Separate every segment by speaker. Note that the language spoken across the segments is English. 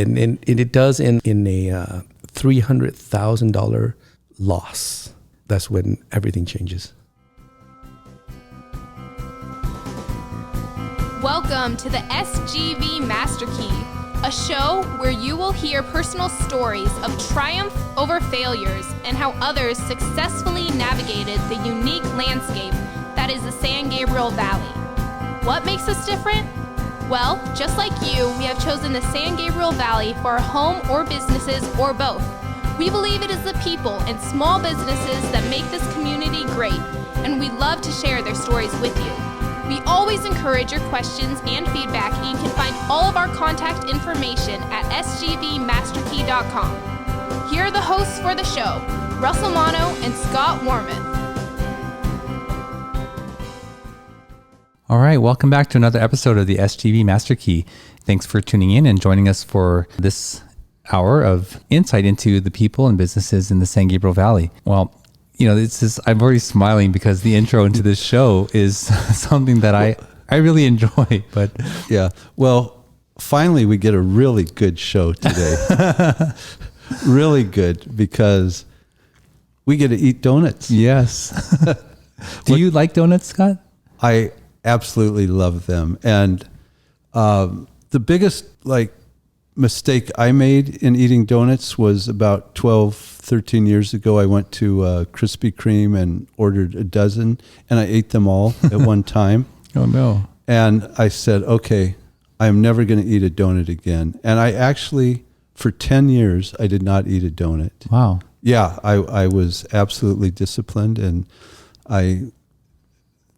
Speaker 1: and it does in a $300,000 loss. That's when everything changes.
Speaker 2: Welcome to the SGV Master Key, a show where you will hear personal stories of triumph over failures and how others successfully navigated the unique landscape that is the San Gabriel Valley. What makes us different? Well, just like you, we have chosen the San Gabriel Valley for our home or businesses or both. We believe it is the people and small businesses that make this community great, and we love to share their stories with you. We always encourage your questions and feedback, and you can find all of our contact information at sgvmasterkey.com. Here are the hosts for the show, Russell Mono and Scott Warmoth.
Speaker 3: All right, welcome back to another episode of the SGV Master Key. Thanks for tuning in and joining us for this hour of insight into the people and businesses in the San Gabriel Valley. Well, I'm already smiling because the intro into this show is something that I really enjoy. But
Speaker 4: yeah, well, finally we get a really good show today. Really good, because we get to eat donuts.
Speaker 3: Yes. Do you like donuts, Scott?
Speaker 4: I absolutely love them. And the biggest mistake I made in eating donuts was about 13 years ago. I went to Krispy Kreme and ordered a dozen, and I ate them all at one time.
Speaker 3: Oh no.
Speaker 4: And I said, okay, I'm never going to eat a donut again. And I actually, for 10 years, I did not eat a donut.
Speaker 3: Wow.
Speaker 4: Yeah, I was absolutely disciplined, and I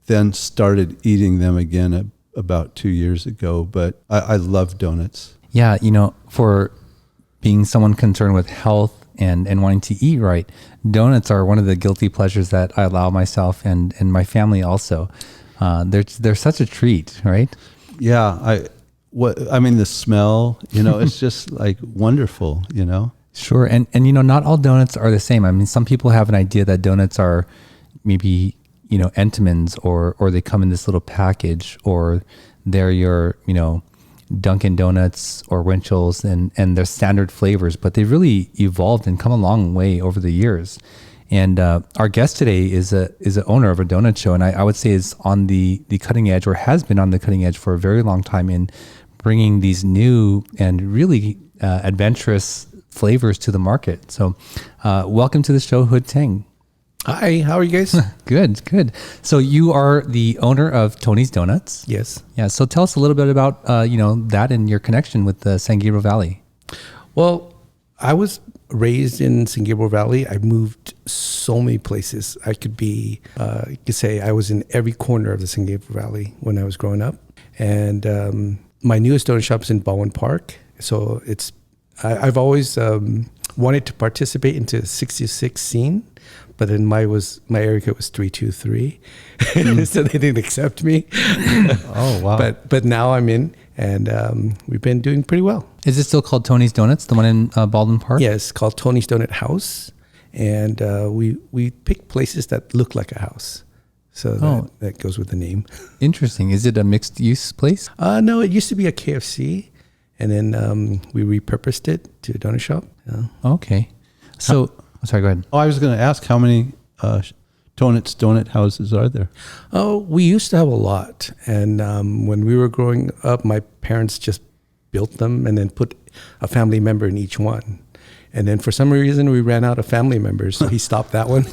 Speaker 4: then started eating them again about 2 years ago. But I love donuts.
Speaker 3: Yeah, for being someone concerned with health and wanting to eat right, donuts are one of the guilty pleasures that I allow myself and my family also. They're such a treat, right?
Speaker 4: Yeah, the smell, it's just wonderful,
Speaker 3: Sure, and not all donuts are the same. I mean, some people have an idea that donuts are maybe Entenmann's or they come in this little package, or they're your Dunkin' Donuts or Winchell's and their standard flavors, but they really evolved and come a long way over the years. And our guest today is an owner of a donut show, and I would say is on the cutting edge, or has been on the cutting edge for a very long time in bringing these new and really adventurous flavors to the market. So welcome to the show, Huod Taing.
Speaker 1: Hi, how are you guys?
Speaker 3: Good. So you are the owner of Tony's Donuts.
Speaker 1: Yes.
Speaker 3: Yeah. So tell us a little bit about that and your connection with the San Gabriel Valley.
Speaker 1: Well, I was raised in San Gabriel Valley. I moved so many places. I could say I was in every corner of the San Gabriel Valley when I was growing up. And my newest donut shop is in Baldwin Park. So I've always wanted to participate into the 66 scene. But then my area code was 323, so they didn't accept me.
Speaker 4: Oh wow!
Speaker 1: But now I'm in, and we've been doing pretty well.
Speaker 3: Is it still called Tony's Donuts, the one in Baldwin Park?
Speaker 1: Yes, it's called Tony's Donut House, and we pick places that look like a house, so that goes with the name.
Speaker 3: Interesting. Is it a mixed use place?
Speaker 1: No, it used to be a KFC, and then we repurposed it to a donut shop.
Speaker 3: Okay, so. Sorry, go ahead.
Speaker 4: Oh, I was going to ask, how many donut houses are there?
Speaker 1: Oh, we used to have a lot. And when we were growing up, my parents just built them and then put a family member in each one. And then for some reason, we ran out of family members, so he stopped that one.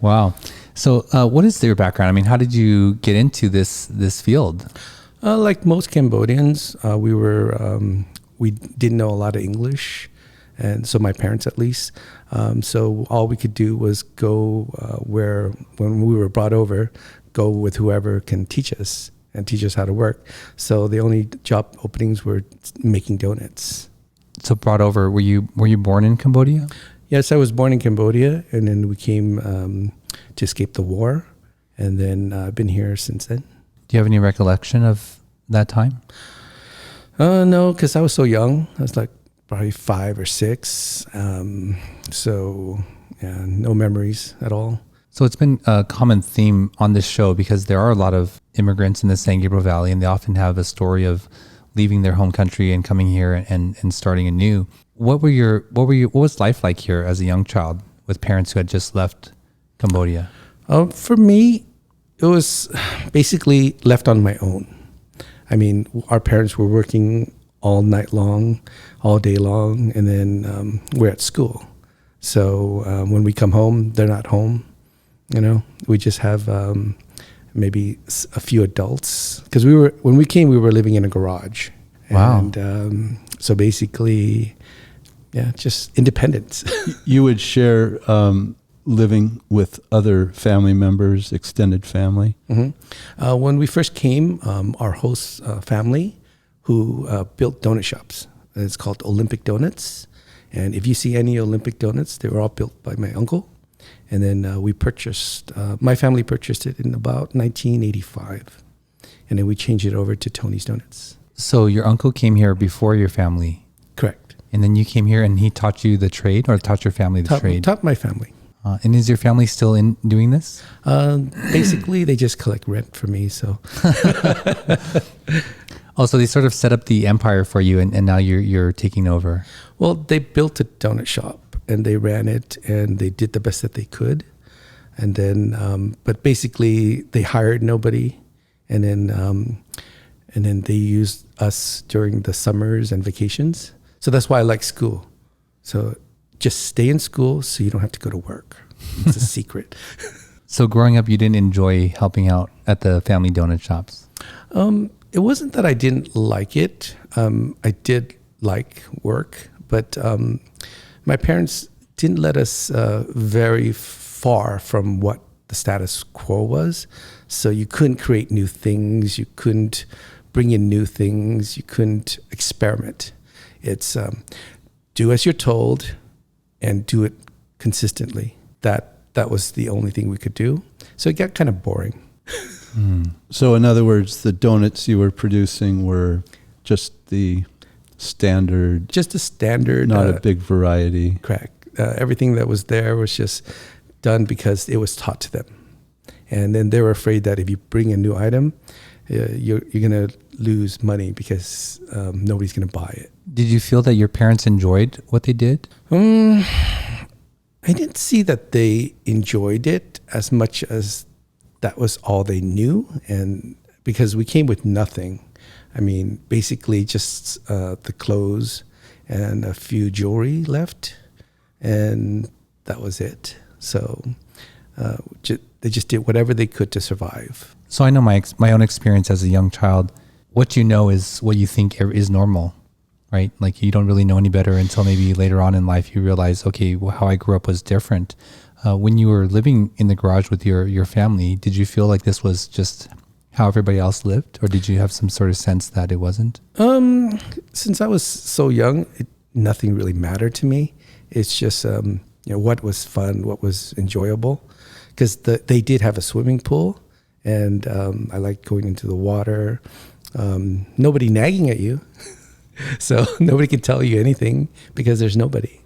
Speaker 3: Wow. So what is your background? I mean, how did you get into this field?
Speaker 1: Like most Cambodians, we didn't know a lot of English. And so my parents, at least. So all we could do was go when we were brought over, go with whoever can teach us how to work. So the only job openings were making donuts.
Speaker 3: So brought over, were you born in Cambodia?
Speaker 1: Yes, I was born in Cambodia, and then we came to escape the war, and then I've been here since then.
Speaker 3: Do you have any recollection of that time?
Speaker 1: No, because I was so young. I was probably 5 or 6. So yeah, no memories at all.
Speaker 3: So it's been a common theme on this show because there are a lot of immigrants in the San Gabriel Valley, and they often have a story of leaving their home country and coming here and starting anew. What was life like here as a young child with parents who had just left Cambodia?
Speaker 1: For me, it was basically left on my own. I mean, our parents were working all night long, all day long, and then we're at school. So when we come home, they're not home. We just have maybe a few adults, because when we came, we were living in a garage.
Speaker 3: Wow.
Speaker 1: And so basically, just independence.
Speaker 4: You would share living with other family members, extended family?
Speaker 1: Mm-hmm. When we first came, our host family who built donut shops. It's called Olympic Donuts. And if you see any Olympic donuts, they were all built by my uncle. And then we purchased, my family purchased it in about 1985. And then we changed it over to Tony's Donuts.
Speaker 3: So your uncle came here before your family?
Speaker 1: Correct.
Speaker 3: And then you came here and he taught you the trade, or taught your family the trade?
Speaker 1: Taught my family.
Speaker 3: And is your family still in doing this?
Speaker 1: Basically, they just collect rent for me. So,
Speaker 3: so they sort of set up the empire for you, and now you're taking over.
Speaker 1: Well, they built a donut shop and they ran it and they did the best that they could. And then, but basically, they hired nobody, and then they used us during the summers and vacations. So that's why I like school. So just stay in school so you don't have to go to work. It's a secret.
Speaker 3: So growing up, you didn't enjoy helping out at the family donut shops?
Speaker 1: It wasn't that I didn't like it. I did like work, but my parents didn't let us very far from what the status quo was. So you couldn't create new things. You couldn't bring in new things. You couldn't experiment. It's do as you're told and do it consistently. That was the only thing we could do. So it got kind of boring.
Speaker 4: So in other words, the donuts you were producing were just the standard?
Speaker 1: Just a standard.
Speaker 4: Not a big variety.
Speaker 1: Correct. Everything that was there was just done because it was taught to them. And then they were afraid that if you bring a new item, you're going to lose money because nobody's going to buy it.
Speaker 3: Did you feel that your parents enjoyed what they did?
Speaker 1: I didn't see that they enjoyed it as much as that was all they knew. And because we came with nothing, I mean, basically just the clothes and a few jewelry left, and that was it. So they just did whatever they could to survive.
Speaker 3: So I know my own experience as a young child. What you know is what you think is normal, right? Like you don't really know any better until maybe later on in life you realize, okay, well, how I grew up was different. When you were living in the garage with your family, did you feel like this was just how everybody else lived, or did you have some sort of sense that it wasn't?
Speaker 1: Since I was so young, nothing really mattered to me. It's just what was fun, what was enjoyable, because they did have a swimming pool, and I liked going into the water. Nobody nagging at you, so nobody can tell you anything because there's nobody.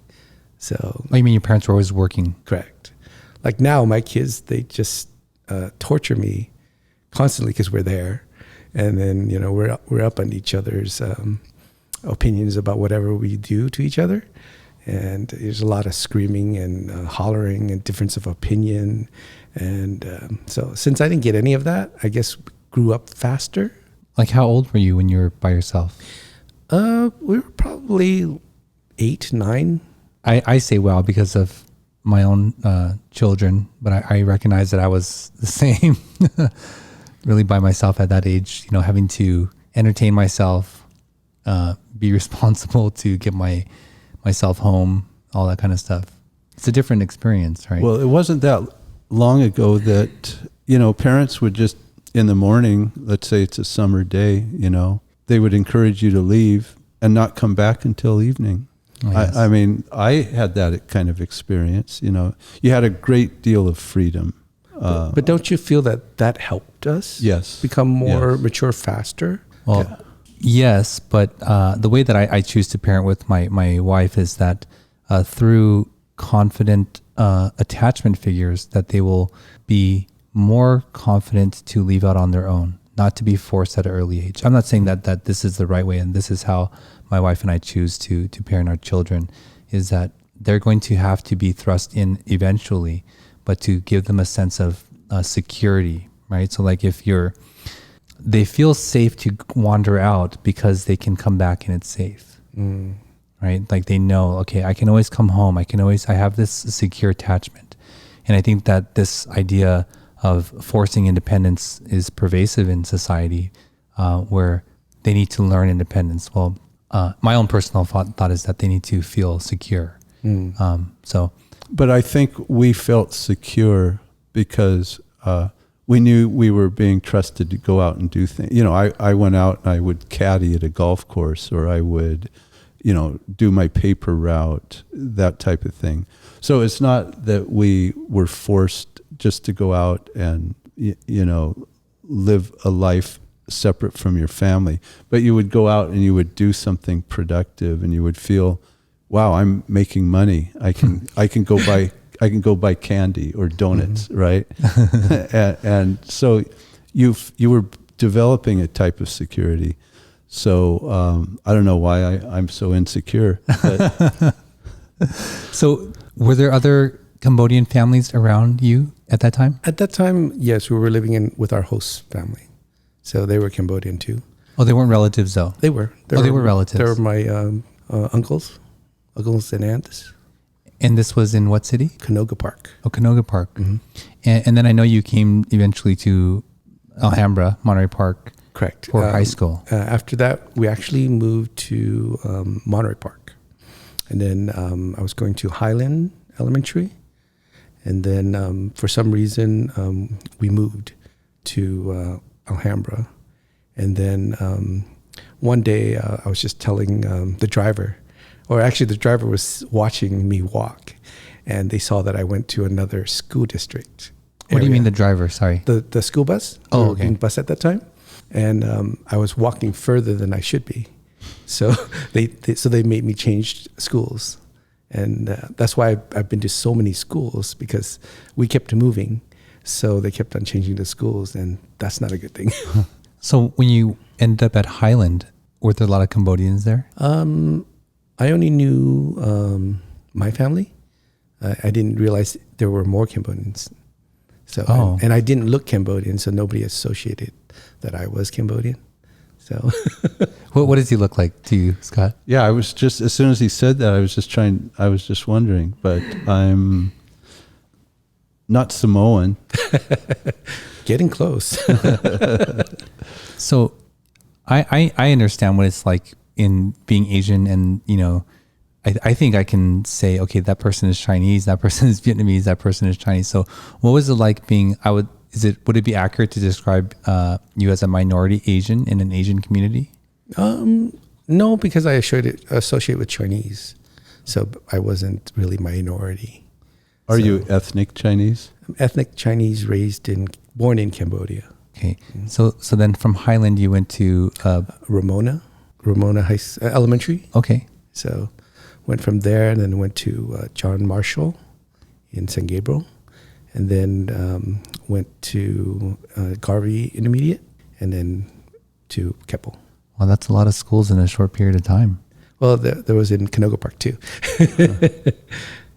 Speaker 1: So,
Speaker 3: oh, you mean your parents were always working?
Speaker 1: Correct. Like now, my kids, they just torture me constantly because we're there, and then we're up on each other's opinions about whatever we do to each other, and there's a lot of screaming and hollering and difference of opinion, and so since I didn't get any of that, I guess grew up faster.
Speaker 3: Like how old were you when you were by yourself?
Speaker 1: We were probably 8, 9.
Speaker 3: I say well because of my own children, but I recognize that I was the same, really by myself at that age, having to entertain myself, be responsible to get myself home, all that kind of stuff. It's a different experience, right?
Speaker 4: Well, it wasn't that long ago that, parents would just, in the morning, let's say it's a summer day, they would encourage you to leave and not come back until evening. Oh, yes. I mean, I had that kind of experience, you had a great deal of freedom.
Speaker 1: But don't you feel that helped us?
Speaker 4: Yes.
Speaker 1: Become more mature faster?
Speaker 3: Well, yes, but the way that I choose to parent with my wife is that through confident attachment figures, that they will be more confident to leave out on their own. not to be forced at an early age. I'm not saying that this is the right way and this is how my wife and I choose to parent our children, is that they're going to have to be thrust in eventually, but to give them a sense of security, right? So like they feel safe to wander out because they can come back and it's safe, right? Like they know, okay, I can always come home. I have this secure attachment. And I think that this idea of forcing independence is pervasive in society, where they need to learn independence. Well, my own personal thought is that they need to feel secure. But
Speaker 4: I think we felt secure because we knew we were being trusted to go out and do things. You know, I went out and I would caddy at a golf course, or I would, do my paper route, that type of thing. So it's not that we were forced just to go out and, live a life separate from your family, but you would go out and you would do something productive, and you would feel, wow, I'm making money. I can go buy candy or donuts, right? and so you were developing a type of security. So I don't know why I'm so insecure. But
Speaker 3: So were there other Cambodian families around you at that time?
Speaker 1: At that time, yes, we were living with our host family. So they were Cambodian too.
Speaker 3: Oh, they weren't relatives though?
Speaker 1: They were.
Speaker 3: They were relatives.
Speaker 1: They were my uncles and aunts.
Speaker 3: And this was in what city?
Speaker 1: Canoga Park.
Speaker 3: Oh, Canoga Park.
Speaker 1: Mm-hmm.
Speaker 3: And then I know you came eventually to Alhambra, Monterey Park.
Speaker 1: Correct.
Speaker 3: For high school.
Speaker 1: After that, we actually moved to Monterey Park. And then I was going to Highland Elementary. And then for some reason, we moved to Alhambra. And then one day I was just telling the driver, or actually the driver was watching me walk, and they saw that I went to another school district.
Speaker 3: What do you mean the driver? Sorry.
Speaker 1: The school bus.
Speaker 3: Oh,
Speaker 1: we were
Speaker 3: okay.
Speaker 1: being bused at that time. And I was walking further than I should be. So they made me change schools. And that's why I've been to so many schools, because we kept moving. So they kept on changing the schools, and that's not a good thing.
Speaker 3: So when you ended up at Highland, were there a lot of Cambodians there?
Speaker 1: I only knew my family. I didn't realize there were more Cambodians. So, and I didn't look Cambodian, so nobody associated that I was Cambodian. So,
Speaker 3: what does he look like to you, Scott?
Speaker 4: yeah, I was just, as soon as he said that, I was just wondering, but I'm not Samoan.
Speaker 1: getting close.
Speaker 3: So I understand what it's like in being Asian, and I think I can say, okay, that person is Chinese, that person is Vietnamese, that person is Chinese. So what was it like being, would it be accurate to describe you as a minority Asian in an Asian community?
Speaker 1: No, because I associate with Chinese. So I wasn't really minority.
Speaker 4: Are you ethnic Chinese?
Speaker 1: I'm ethnic Chinese, born in Cambodia.
Speaker 3: Okay. So then from Highland, you went to
Speaker 1: Ramona Elementary.
Speaker 3: Okay.
Speaker 1: So went from there, and then went to John Marshall in San Gabriel, and then went to Garvey Intermediate, and then to Keppel.
Speaker 3: Well, that's a lot of schools in a short period of time.
Speaker 1: Well, there was in Canoga Park too.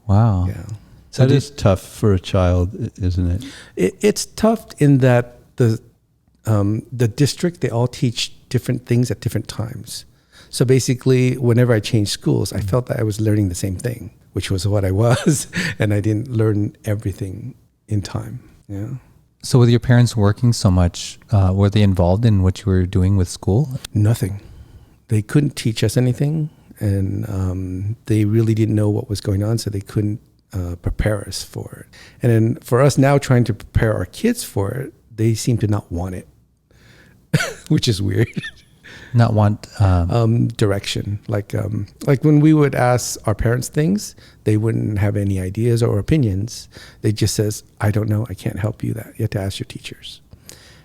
Speaker 3: Wow.
Speaker 1: Yeah.
Speaker 4: So that is tough for a child, isn't it?
Speaker 1: It's tough in that the district, they all teach different things at different times. So basically, whenever I changed schools, I felt that I was learning the same thing, which was what I was, and I didn't learn everything in time. Yeah.
Speaker 3: So with your parents working so much, were they involved in what you were doing with school?
Speaker 1: Nothing. They couldn't teach us anything, and they really didn't know what was going on, so they couldn't prepare us for it. And then for us now trying to prepare our kids for it, they seem to not want it, which is weird.
Speaker 3: Not want
Speaker 1: direction. Like when we would ask our parents things, they wouldn't have any ideas or opinions. They just says, "I don't know. I can't help you. That you have to ask your teachers."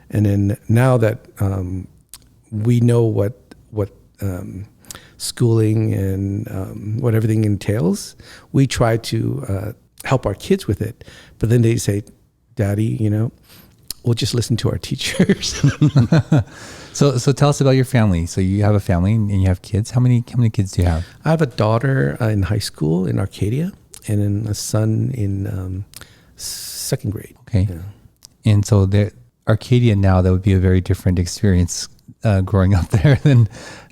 Speaker 1: And then now that we know what schooling and what everything entails, we try to help our kids with it. But then they say, "Daddy, we'll just listen to our teachers.
Speaker 3: So tell us about your family. So you have a family and you have kids. How many kids do you have?
Speaker 1: I have a daughter in high school in Arcadia, and then a son in second grade.
Speaker 3: Okay.
Speaker 1: Yeah.
Speaker 3: And so Arcadia now, that would be a very different experience growing up there than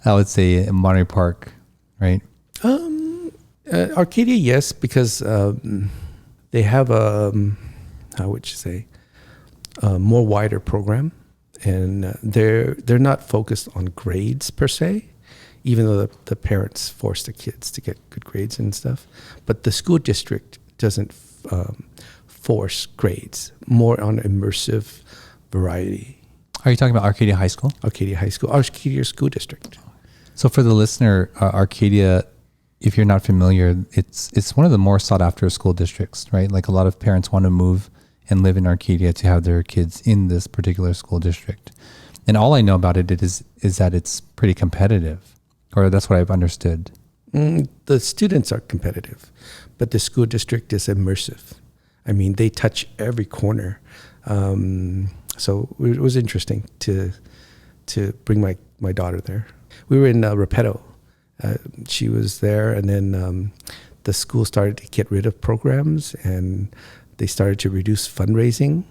Speaker 3: I would say in Monterey Park, right?
Speaker 1: Arcadia, yes, because they have a, how would you say, a more wider program, and they're not focused on grades per se, even though the parents force the kids to get good grades and stuff. But the school district doesn't force grades, more on immersive variety.
Speaker 3: Are you talking about Arcadia High School?
Speaker 1: Arcadia High School, Arcadia School District.
Speaker 3: So for the listener, Arcadia, if you're not familiar, it's one of the more sought after school districts, right? Like a lot of parents want to move and live in Arcadia to have their kids in this particular school district. And all I know about it is that it's pretty competitive, or that's what I've understood.
Speaker 1: The students are competitive, but the school district is immersive. I mean, they touch every corner. So it was interesting to bring my daughter there. We were in Repetto. She was there, and then the school started to get rid of programs, and they started to reduce fundraising.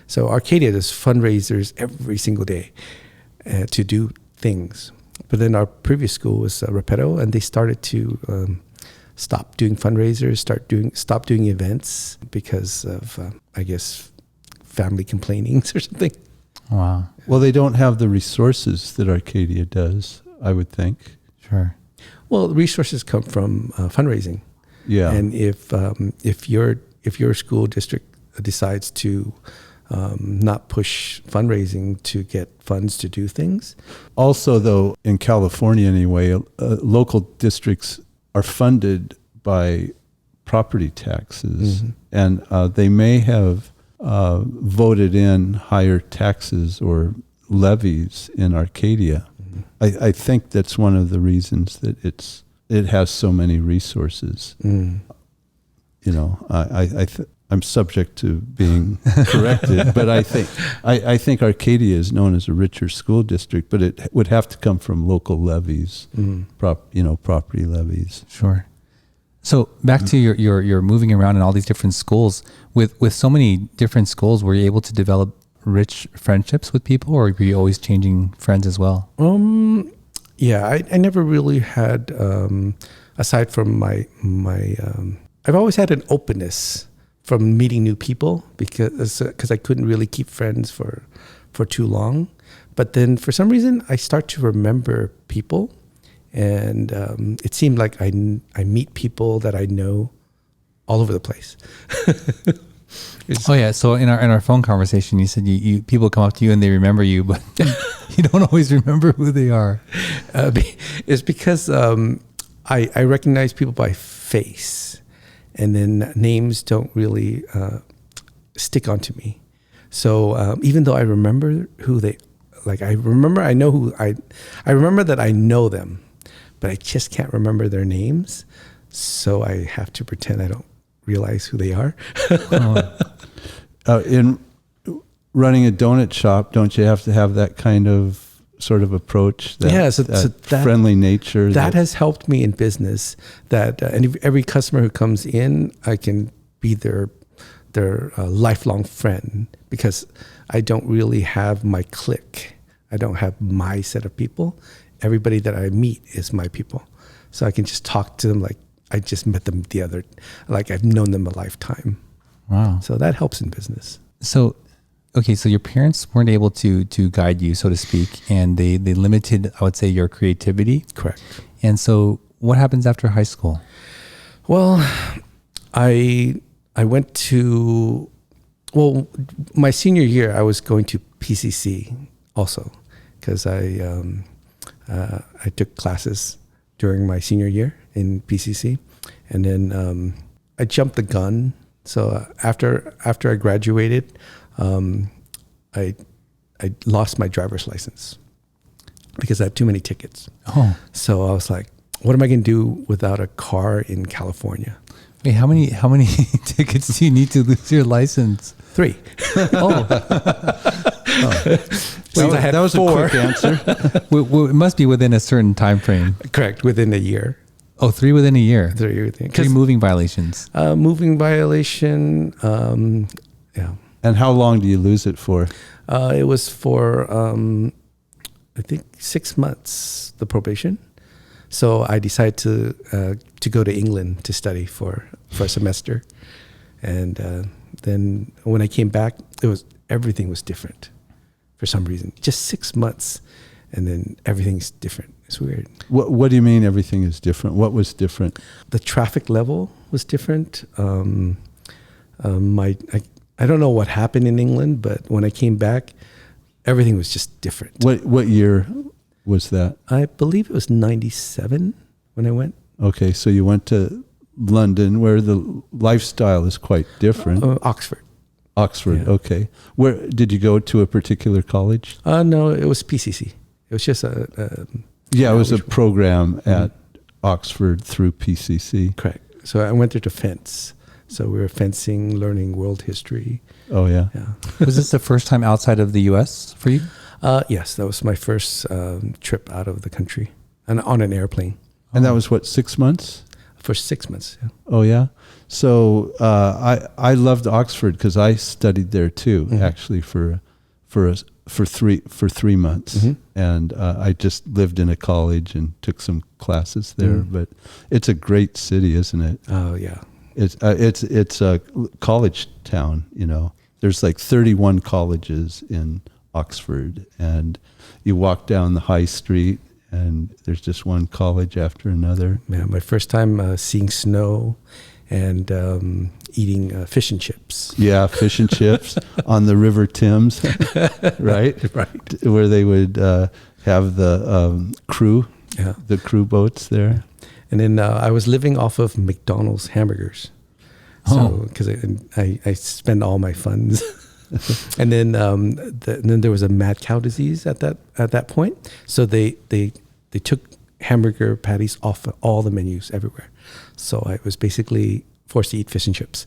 Speaker 1: So Arcadia does fundraisers every single day to do things. But then our previous school was Repetto, and they started to stop doing fundraisers, stop doing events because of, I guess, family complainings or something.
Speaker 3: Wow.
Speaker 4: Well, they don't have the resources that Arcadia does, I would think.
Speaker 3: Sure.
Speaker 1: Well, the resources come from fundraising.
Speaker 4: Yeah.
Speaker 1: And if your school district decides to not push fundraising to get funds to do things.
Speaker 4: Also, though, in California anyway, local districts are funded by property taxes, and they may have voted in higher taxes or levies in Arcadia. I think that's one of the reasons that it has so many resources. You know, I'm subject to being corrected, but I think Arcadia is known as a richer school district, but it would have to come from local levies, property levies.
Speaker 3: Sure. So back to your moving around in all these different schools. With so many different schools, were you able to develop rich friendships with people, or were you always changing friends as well?
Speaker 1: Yeah, I never really had, aside from my I've always had an openness from meeting new people because I couldn't really keep friends for too long. But then for some reason, I start to remember people, and it seemed like I meet people that I know all over the place.
Speaker 3: Oh yeah. So in our phone conversation, you said you people come up to you and they remember you, but you don't always remember who they are.
Speaker 1: It's because I recognize people by face, and then names don't really stick onto me. So even though I remember who they, I remember that I know them, but I just can't remember their names. So I have to pretend I don't realize who they are.
Speaker 4: In running a donut shop, don't you have to have that kind of sort of approach? That friendly nature.
Speaker 1: That has helped me in business. And every customer who comes in, I can be their lifelong friend, because I don't really have my clique. I don't have my set of people. Everybody that I meet is my people. So I can just talk to them like I just met them like I've known them a lifetime.
Speaker 3: Wow.
Speaker 1: So that helps in business.
Speaker 3: So, okay, so your parents weren't able to guide you, so to speak, and they limited, I would say, your creativity.
Speaker 1: Correct.
Speaker 3: And so what happens after high school?
Speaker 1: Well, I went to, my senior year, I was going to PCC also, because I took classes during my senior year in PCC, and then I jumped the gun. So after I graduated, I lost my driver's license because I had too many tickets.
Speaker 3: Oh.
Speaker 1: So I was like, what am I going to do without a car in California?
Speaker 3: Wait, how many tickets do you need to lose your license?
Speaker 1: 3.
Speaker 3: Oh,
Speaker 1: That was 4.
Speaker 4: a quick answer.
Speaker 3: it must be within a certain time frame.
Speaker 1: Correct, within a year.
Speaker 3: Oh, 3 within a year.
Speaker 1: 3
Speaker 3: 3 moving violations.
Speaker 1: Moving violation. Yeah.
Speaker 4: And how long do you lose it for?
Speaker 1: It was for I think 6 months, the probation. So I decided to go to England to study for a semester, and then when I came back, everything was different for some reason. Just 6 months, and then everything's different. It's weird.
Speaker 4: What do you mean everything is different? What was different?
Speaker 1: The traffic level was different. I don't know what happened in England, but when I came back, everything was just different.
Speaker 4: What year was that?
Speaker 1: I believe it was 97 when I went.
Speaker 4: Okay, so you went to London, where the lifestyle is quite different.
Speaker 1: Oxford.
Speaker 4: Oxford,
Speaker 1: Yeah.
Speaker 4: okay. Where did you go to a particular college?
Speaker 1: No, it was PCC. It was just
Speaker 4: Yeah, it was a program at Oxford through PCC.
Speaker 1: correct. So I went there to fence. So we were fencing, learning world history.
Speaker 4: Oh, yeah.
Speaker 1: Yeah.
Speaker 3: Was this the first time outside of the U.S. for you?
Speaker 1: Yes, that was my first trip out of the country, and on an airplane
Speaker 4: And that was what, 6 months?
Speaker 1: for 6 months. Yeah.
Speaker 4: Oh, yeah. So I loved Oxford because I studied there too, actually for 3 months, and I just lived in a college and took some classes there. But it's a great city, isn't it?
Speaker 1: Oh yeah.
Speaker 4: It's a college town. You know, there's like 31 colleges in Oxford, and you walk down the high street, and there's just one college after another.
Speaker 1: Yeah, my first time seeing snow and eating fish and chips.
Speaker 4: Yeah, fish and chips on the River Thames, right?
Speaker 1: Right.
Speaker 4: Where they would have the crew,
Speaker 1: Yeah.
Speaker 4: the crew boats there.
Speaker 1: And then I was living off of McDonald's hamburgers. So, because I spend all my funds. And then then there was a mad cow disease at that point. So they took hamburger patties off of all the menus everywhere. So I was basically forced to eat fish and chips.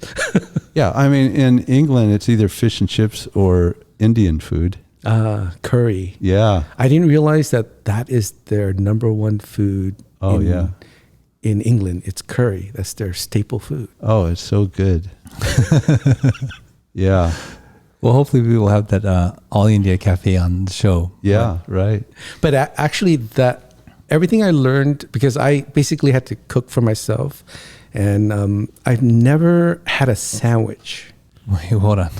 Speaker 4: Yeah, I mean, in England, it's either fish and chips or Indian food.
Speaker 1: Curry.
Speaker 4: Yeah.
Speaker 1: I didn't realize that is their number one food.
Speaker 4: Oh, yeah.
Speaker 1: In England, it's curry. That's their staple food.
Speaker 4: Oh, it's so good. Yeah.
Speaker 3: Well, hopefully we will have that All India Cafe on the show.
Speaker 4: Yeah, right.
Speaker 1: But actually, everything I learned, because I basically had to cook for myself, and I've never had a sandwich.
Speaker 3: Wait, hold on.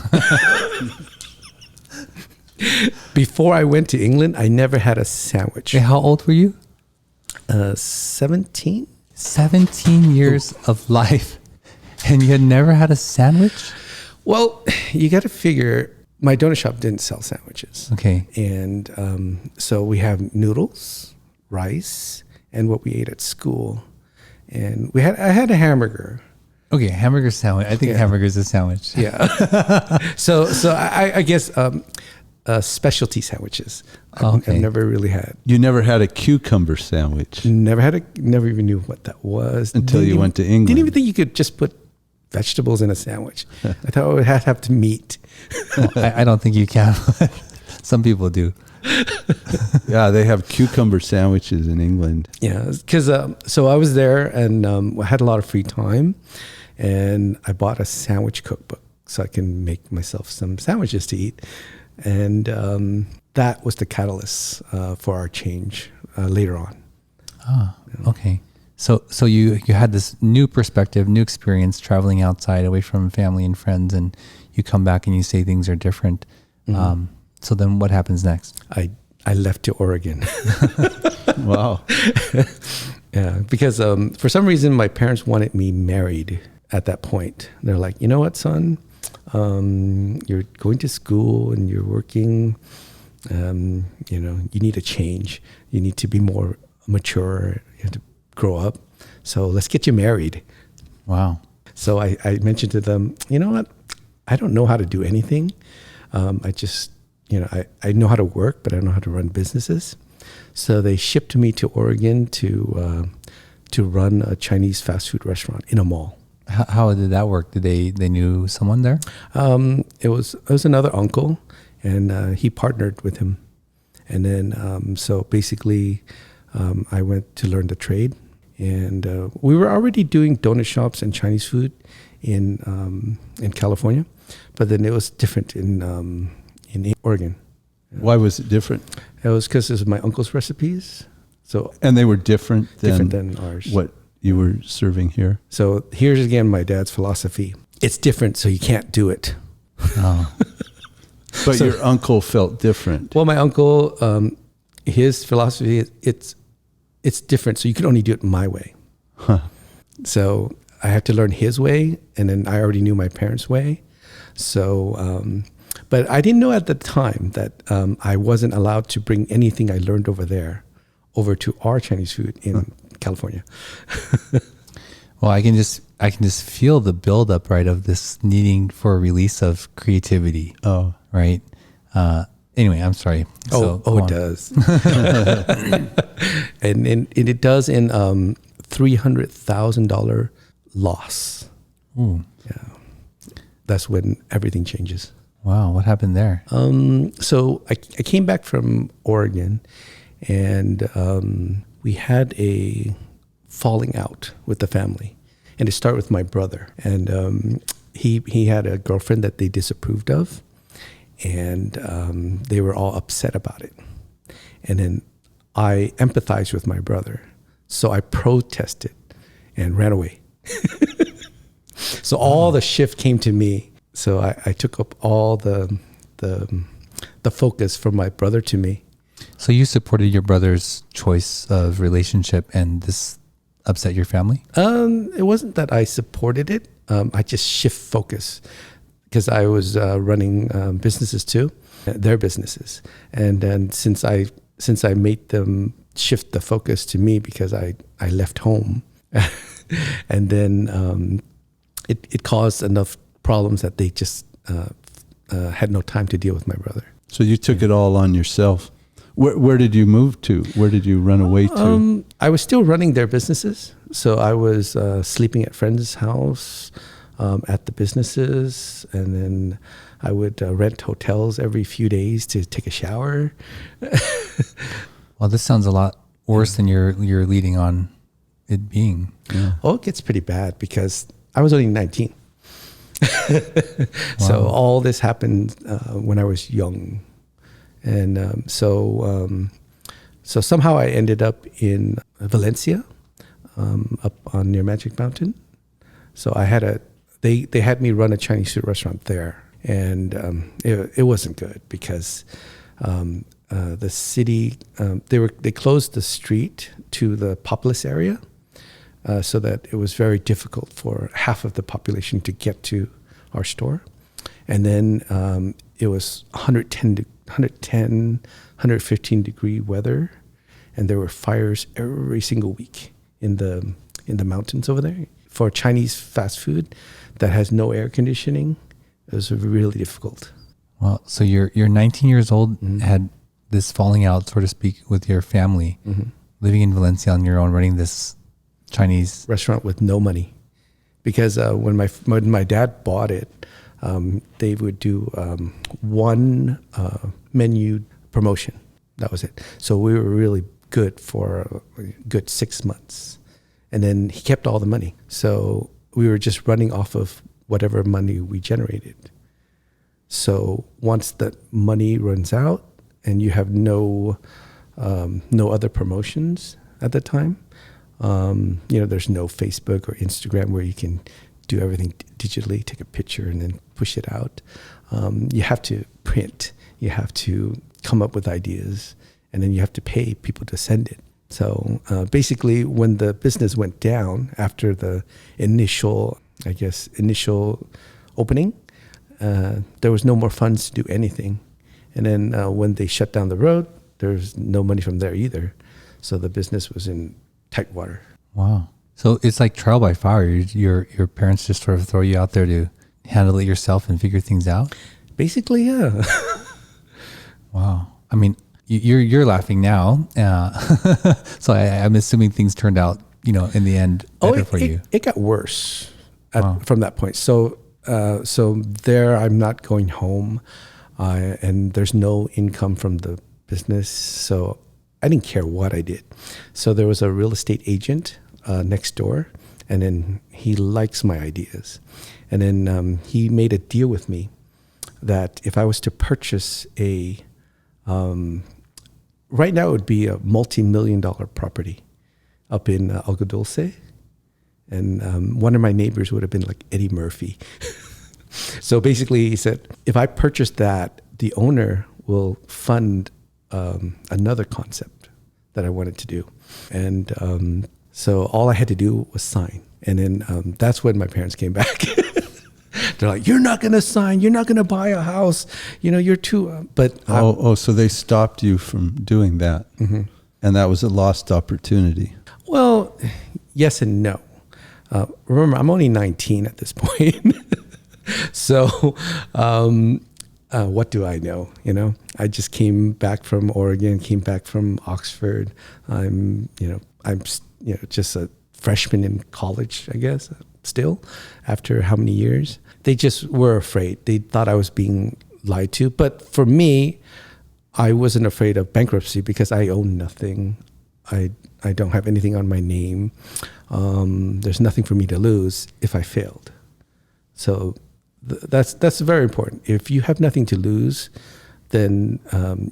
Speaker 1: Before I went to England, I never had a sandwich.
Speaker 3: Wait, how old were you?
Speaker 1: 17?
Speaker 3: 17 years of life, and you had never had a sandwich?
Speaker 1: Well, you got to figure, my donut shop didn't sell sandwiches.
Speaker 3: Okay.
Speaker 1: And so we have noodles, rice, and what we ate at school. And I had a hamburger.
Speaker 3: Okay, hamburger sandwich. I think hamburger is a sandwich.
Speaker 1: Yeah. so I guess specialty sandwiches. I've never really had.
Speaker 4: You never had a cucumber sandwich
Speaker 1: Never even knew what that was.
Speaker 4: until you went to England.
Speaker 1: Didn't even think you could just put vegetables in a sandwich. I thought it would have to meat.
Speaker 3: I don't think you can. Some people do.
Speaker 4: Yeah, they have cucumber sandwiches in England.
Speaker 1: Yeah, because so I was there and I had a lot of free time, and I bought a sandwich cookbook so I can make myself some sandwiches to eat, and that was the catalyst for our change later on.
Speaker 3: Okay. So you had this new perspective, new experience traveling outside away from family and friends, and you come back and you say things are different. So then what happens next?
Speaker 1: I left to Oregon.
Speaker 4: Wow.
Speaker 1: Yeah, because for some reason my parents wanted me married at that point. They're like, you know what, son, you're going to school and you're working. You need a change. You need to be more mature. You have to grow up. So let's get you married.
Speaker 3: Wow.
Speaker 1: So I mentioned to them, you know what? I don't know how to do anything. I just, I know how to work, but I don't know how to run businesses. So they shipped me to Oregon to to run a Chinese fast food restaurant in a mall.
Speaker 3: How did that work? Did they knew someone there?
Speaker 1: It was another uncle, and he partnered with him. And then, so basically, I went to learn the trade. And we were already doing donut shops and Chinese food in California, but then it was different in Oregon.
Speaker 4: Why was it different?
Speaker 1: It was because it was my uncle's recipes. So
Speaker 4: And they were different
Speaker 1: than ours.
Speaker 4: What you were serving here?
Speaker 1: So here's again my dad's philosophy. It's different, so you can't do it.
Speaker 3: Oh.
Speaker 4: But your uncle felt different.
Speaker 1: Well, my uncle, his philosophy is it's different, so you can only do it my way.
Speaker 4: Huh.
Speaker 1: So I had to learn his way, and then I already knew my parents' way. So, but I didn't know at the time that I wasn't allowed to bring anything I learned over there over to our Chinese food in California.
Speaker 3: Well, I can just feel the buildup, right, of this needing for a release of creativity.
Speaker 4: Oh,
Speaker 3: right. Anyway, I'm sorry.
Speaker 1: So, it does. and it does in $300,000 loss.
Speaker 3: Ooh.
Speaker 1: Yeah, that's when everything changes.
Speaker 3: Wow, what happened there?
Speaker 1: So I came back from Oregon, and we had a falling out with the family, and it started with my brother, and he had a girlfriend that they disapproved of, and they were all upset about it. And then I empathized with my brother, so I protested and ran away. So all the shift came to me. So I took up all the focus from my brother to me.
Speaker 3: So you supported your brother's choice of relationship, and this upset your family?
Speaker 1: It wasn't that I supported it. I just shift focus because I was running businesses too, their businesses. And then since I made them shift the focus to me because I left home, and then it caused enough problems that they just had no time to deal with my brother.
Speaker 4: so you took it all on yourself. Where did you move to? Where did you run away to?
Speaker 1: I was still running their businesses. So I was sleeping at friends' house, at the businesses, and then I would rent hotels every few days to take a shower.
Speaker 3: Well, this sounds a lot worse than you're leading on it being. Yeah.
Speaker 1: Oh, it gets pretty bad because I was only 19. So all this happened when I was young. And so somehow I ended up in Valencia, up on near Magic Mountain. So I had they had me run a Chinese food restaurant there, and it wasn't good because the city they closed the street to the populous area, so that it was very difficult for half of the population to get to our store, and then it was 110, 115 degree weather, and there were fires every single week in the mountains over there. For Chinese fast food that has no air conditioning, it was really difficult.
Speaker 3: Well, so you're 19 years old,
Speaker 1: Mm-hmm.
Speaker 3: had this falling out, so to speak, with your family,
Speaker 1: Mm-hmm.
Speaker 3: living in Valencia on your own, running this Chinese
Speaker 1: Restaurant with no money, because when my dad bought it, they would do one menu promotion. That was it. So we were really good for a good 6 months. And then he kept all the money. So we were just running off of whatever money we generated. So once that money runs out and you have no other promotions at the time, there's no Facebook or Instagram where you can do everything digitally, take a picture and then push it out. You have to print, you have to come up with ideas, and then you have to pay people to send it. So basically when the business went down after the initial opening, there was no more funds to do anything. And then when they shut down the road, there's no money from there either. So the business was in tight water.
Speaker 3: Wow. So it's like trial by fire. Your parents just sort of throw you out there to handle it yourself and figure things out?
Speaker 1: Basically, yeah.
Speaker 3: Wow. I mean, you're laughing now. So I'm assuming things turned out in the end, better for you?
Speaker 1: It got worse
Speaker 3: Wow.
Speaker 1: from that point. So there, I'm not going home, and there's no income from the business. So I didn't care what I did. So there was a real estate agent next door, and then he likes my ideas. And then he made a deal with me that if I was to purchase right now it would be a multi-million-dollar property up in Algo Dulce. And one of my neighbors would have been like Eddie Murphy. So basically he said, if I purchase that, the owner will fund another concept that I wanted to do. And so all I had to do was sign. And then that's when my parents came back. They're like, you're not going to sign. You're not going to buy a house. You're too...
Speaker 4: So they stopped you from doing that. Mm-hmm. And that was a lost opportunity.
Speaker 1: Well, yes and no. Remember, I'm only 19 at this point. So what do I know? I just came back from Oregon, came back from Oxford. I'm just a freshman in college, I guess, still, after how many years? They just were afraid. They thought I was being lied to. But for me, I wasn't afraid of bankruptcy because I own nothing. I don't have anything on my name. There's nothing for me to lose if I failed. So that's very important. If you have nothing to lose, then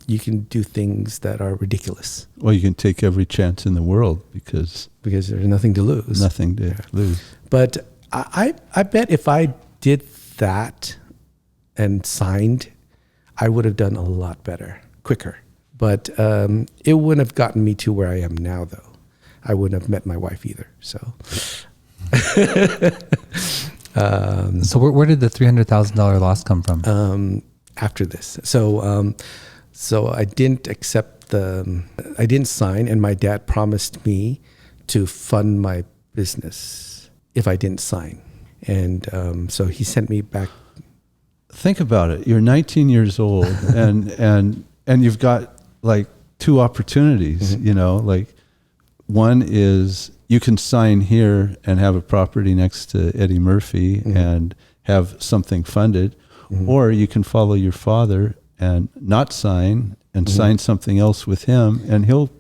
Speaker 1: you can do things that are ridiculous.
Speaker 4: Well, you can take every chance in the world because
Speaker 1: there's nothing to lose.
Speaker 4: Nothing to lose.
Speaker 1: But I bet if I did that and signed, I would have done a lot better, quicker. But it wouldn't have gotten me to where I am now, though. I wouldn't have met my wife either. So,
Speaker 3: So where did the $300,000 loss come from?
Speaker 1: After this, so I didn't accept I didn't sign, and my dad promised me to fund my business if I didn't sign, and so he sent me back.
Speaker 4: Think about it. You're 19 years old, and you've got like two opportunities.
Speaker 1: Mm-hmm.
Speaker 4: Like one is you can sign here and have a property next to Eddie Murphy
Speaker 1: mm-hmm.
Speaker 4: and have something funded,
Speaker 1: mm-hmm.
Speaker 4: or you can follow your father and not sign and
Speaker 1: mm-hmm.
Speaker 4: sign something else with him, and he'll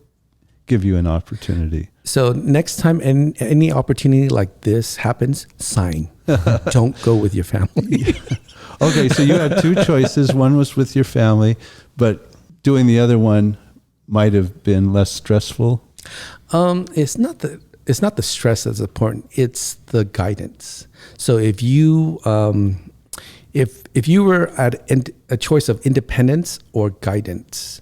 Speaker 4: give you an opportunity.
Speaker 1: So next time any opportunity like this happens, sign. Don't go with your family.
Speaker 4: Okay, so you had two choices. One was with your family, but doing the other one might have been less stressful.
Speaker 1: It's not the stress that's important. It's the guidance. So if you if you were at a choice of independence or guidance,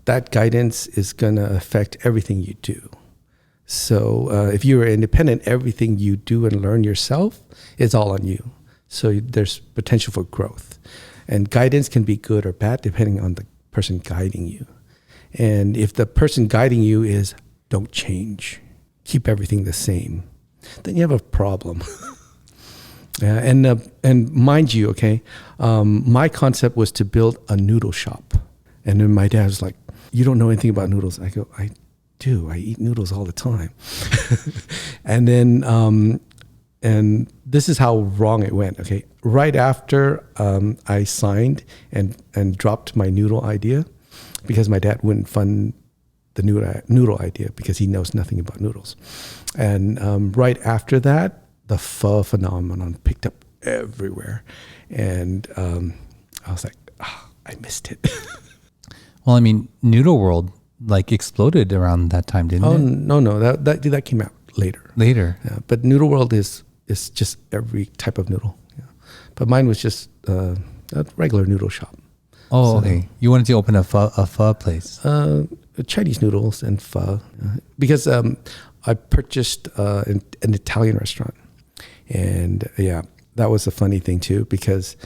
Speaker 1: that guidance is going to affect everything you do. So if you are independent, everything you do and learn yourself is all on you. So there's potential for growth. And guidance can be good or bad depending on the person guiding you. And if the person guiding you is don't change, keep everything the same, then you have a problem. And mind you, okay, my concept was to build a noodle shop. And then my dad was like, you don't know anything about noodles. I go, I do. I eat noodles all the time. And then, and this is how wrong it went, okay? Right after I signed and dropped my noodle idea, because my dad wouldn't fund the noodle idea because he knows nothing about noodles. And right after that, the pho phenomenon picked up everywhere. And I was like, I missed it.
Speaker 3: Well, I mean, Noodle World like exploded around that time, didn't it?
Speaker 1: No, that came out later.
Speaker 3: Later.
Speaker 1: But Noodle World is just every type of noodle. Yeah. But mine was just a regular noodle shop.
Speaker 3: Oh, okay. You wanted to open a pho place.
Speaker 1: Chinese noodles and pho. Because I purchased an Italian restaurant. And yeah, that was a funny thing too, because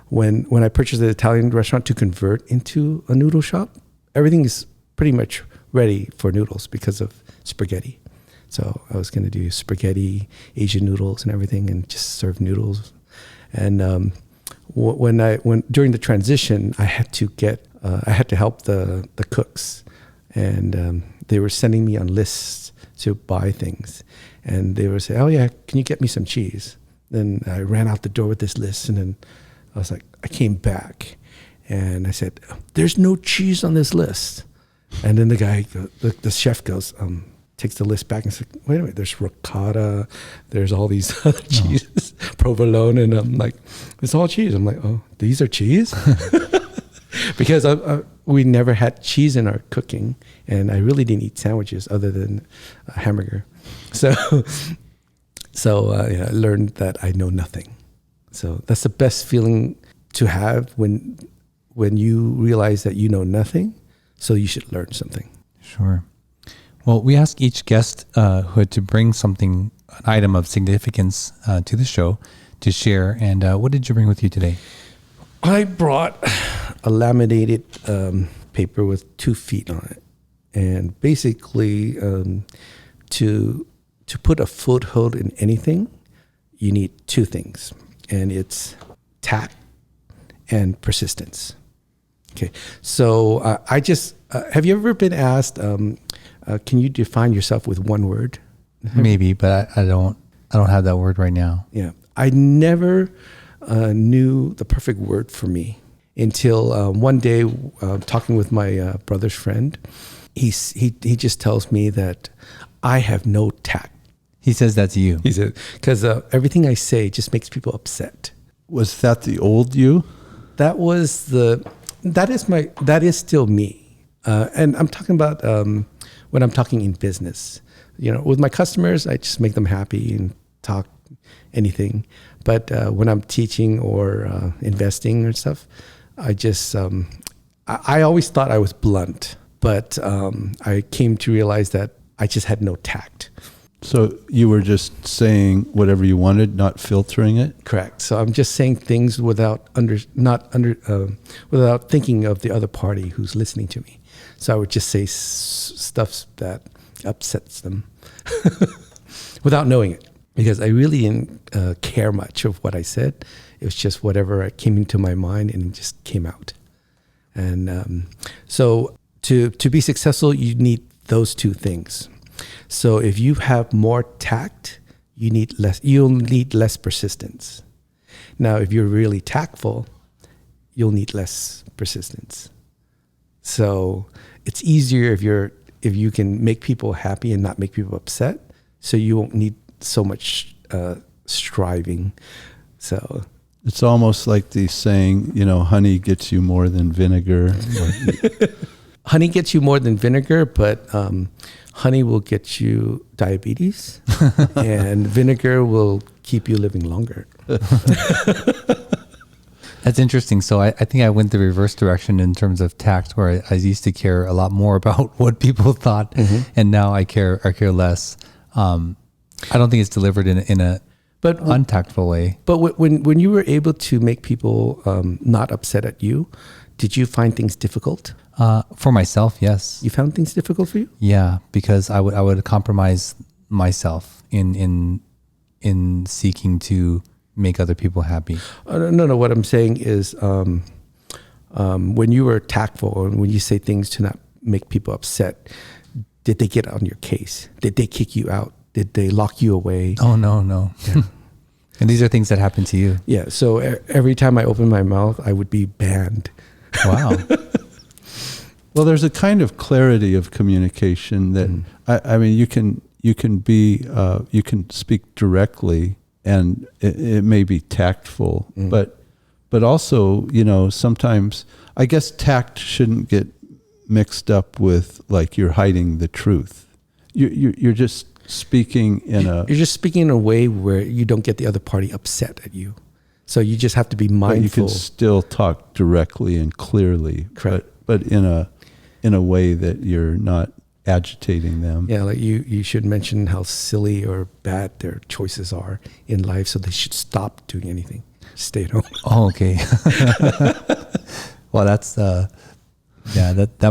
Speaker 1: when I purchased the Italian restaurant to convert into a noodle shop, everything is pretty much ready for noodles because of spaghetti. So I was going to do spaghetti, Asian noodles and everything, and just serve noodles. And when during the transition, I had to help the cooks and they were sending me on lists to buy things, and they would say, "Oh yeah, can you get me some cheese?" Then I ran out the door with this list, and then I was like, I came back, and I said, "There's no cheese on this list." And then the guy, the chef goes, takes the list back and says, "Wait a minute, there's ricotta, there's all these other cheeses, provolone," and I'm like, "It's all cheese." I'm like, "Oh, these are cheese?" Because we never had cheese in our cooking, and I really didn't eat sandwiches other than a hamburger. So I learned that I know nothing. So that's the best feeling to have when you realize that you know nothing. So you should learn something.
Speaker 3: Sure. Well, we ask each guest Huod to bring something, an item of significance to the show to share. And what did you bring with you today?
Speaker 1: I brought a laminated paper with 2 feet on it, and basically to put a foothold in anything, you need 2 things, and it's tact and persistence. Okay, so I just have you ever been asked, can you define yourself with one word?
Speaker 3: Maybe, but I don't have that word right now.
Speaker 1: Yeah, I never knew the perfect word for me until one day talking with my brother's friend. He just tells me that I have no tact.
Speaker 3: He says that to you.
Speaker 1: He said, because everything I say just makes people upset.
Speaker 4: Was that the old you?
Speaker 1: That is still me. And I'm talking about when I'm talking in business. With my customers, I just make them happy and talk anything. But when I'm teaching or investing or stuff, I just, I always thought I was blunt, but I came to realize that I just had no tact.
Speaker 4: So you were just saying whatever you wanted, not filtering it?
Speaker 1: Correct. So I'm just saying things without thinking of the other party who's listening to me. So I would just say stuff that upsets them without knowing it, because I really didn't care much of what I said. It was just whatever came into my mind, and it just came out. And so to be successful, you need those 2 things. So if you have more tact, you'll need less persistence. Now, if you're really tactful, you'll need less persistence. So it's easier if you can make people happy and not make people upset. So you won't need so much striving. So
Speaker 4: it's almost like the saying, honey gets you more than vinegar.
Speaker 1: Honey gets you more than vinegar, but honey will get you diabetes, and vinegar will keep you living longer.
Speaker 3: That's interesting. So I think I went the reverse direction in terms of tact, where I used to care a lot more about what people thought, and now I care less. I don't think it's delivered in a untactful way.
Speaker 1: But when you were able to make people not upset at you, did you find things difficult?
Speaker 3: For myself, yes.
Speaker 1: You found things difficult for you?
Speaker 3: Yeah, because I would compromise myself in seeking to make other people happy.
Speaker 1: No. What I'm saying is, when you were tactful and when you say things to not make people upset, did they get on your case? Did they kick you out? Did they lock you away?
Speaker 3: Oh, no. Yeah. And these are things that happen to you.
Speaker 1: Yeah. So every time I opened my mouth, I would be banned.
Speaker 3: Wow.
Speaker 4: Well, there's a kind of clarity of communication that I mean, you can speak directly, and it may be tactful, but also, sometimes I guess tact shouldn't get mixed up with like you're hiding the truth. You're just speaking in a way
Speaker 1: where you don't get the other party upset at you. So you just have to be mindful.
Speaker 4: But you can still talk directly and clearly,
Speaker 1: correct,
Speaker 4: but in a way that you're not agitating them.
Speaker 1: Yeah, like you should mention how silly or bad their choices are in life, so they should stop doing anything. Stay at home.
Speaker 3: Oh, okay. Well, that's that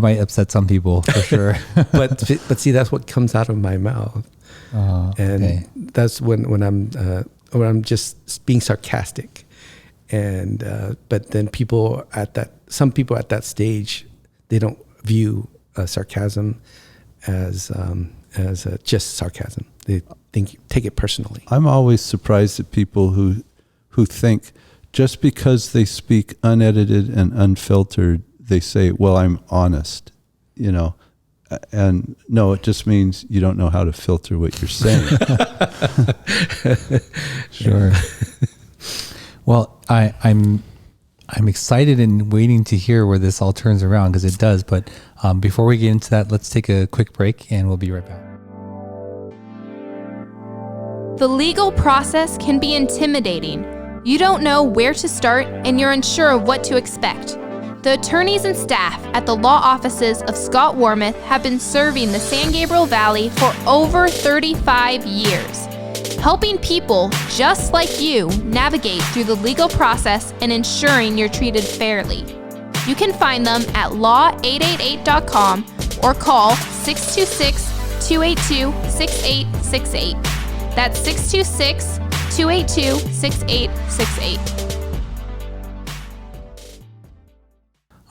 Speaker 3: might upset some people for sure.
Speaker 1: but see, that's what comes out of my mouth, and that's when I'm just being sarcastic, and but then some people at that stage, they don't view sarcasm as just sarcasm. They take it personally.
Speaker 4: I'm always surprised at people who think just because they speak unedited and unfiltered, they say, well, I'm honest, and no, it just means you don't know how to filter what you're saying.
Speaker 3: Sure. Well, I'm excited and waiting to hear where this all turns around, because it does. But before we get into that, let's take a quick break and we'll be right back.
Speaker 2: The legal process can be intimidating. You don't know where to start and you're unsure of what to expect. The attorneys and staff at the law offices of Scott Warmoth have been serving the San Gabriel Valley for over 35 years, helping people just like you navigate through the legal process and ensuring you're treated fairly. You can find them at law888.com or call 626-282-6868. That's 626-282-6868.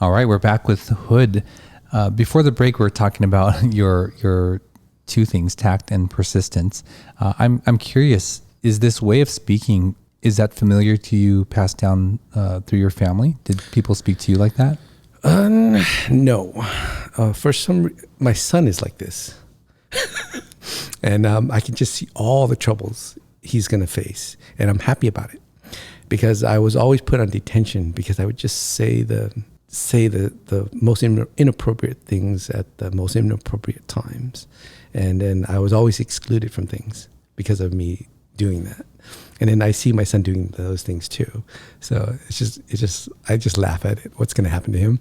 Speaker 3: All right, we're back with Huod. Before the break, we were talking about your two things, tact and persistence. I'm curious, is this way of speaking, is that familiar to you, passed down through your family? Did people speak to you like that?
Speaker 1: No. My son is like this. And I can just see all the troubles he's going to face. And I'm happy about it, because I was always put on detention because I would just say the most inappropriate things at the most inappropriate times. And then I was always excluded from things because of me doing that. And then I see my son doing those things too. So I just laugh at it. What's going to happen to him?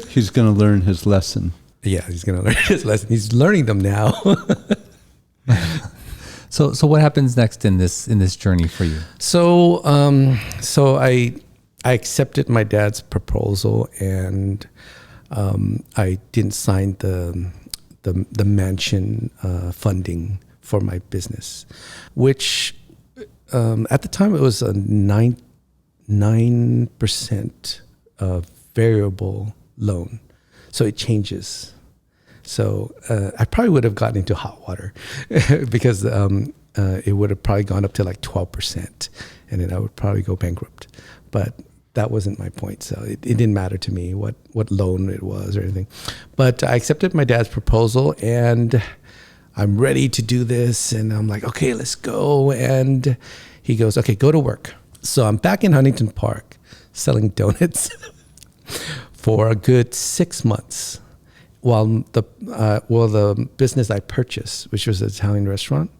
Speaker 4: He's going to learn his lesson.
Speaker 1: Yeah, he's going to learn his lesson. He's learning them now.
Speaker 3: So what happens next in this journey for you?
Speaker 1: So I accepted my dad's proposal, and I didn't sign the mansion funding for my business, which at the time it was a 9% variable loan, so it changes. So I probably would have gotten into hot water because it would have probably gone up to like 12%, and then I would probably go bankrupt. But that wasn't my point. So it didn't matter to me what loan it was or anything. But I accepted my dad's proposal, and I'm ready to do this. And I'm like, okay, let's go. And he goes, okay, go to work. So I'm back in Huntington Park selling donuts for a good 6 months while the business I purchased, which was an Italian restaurant,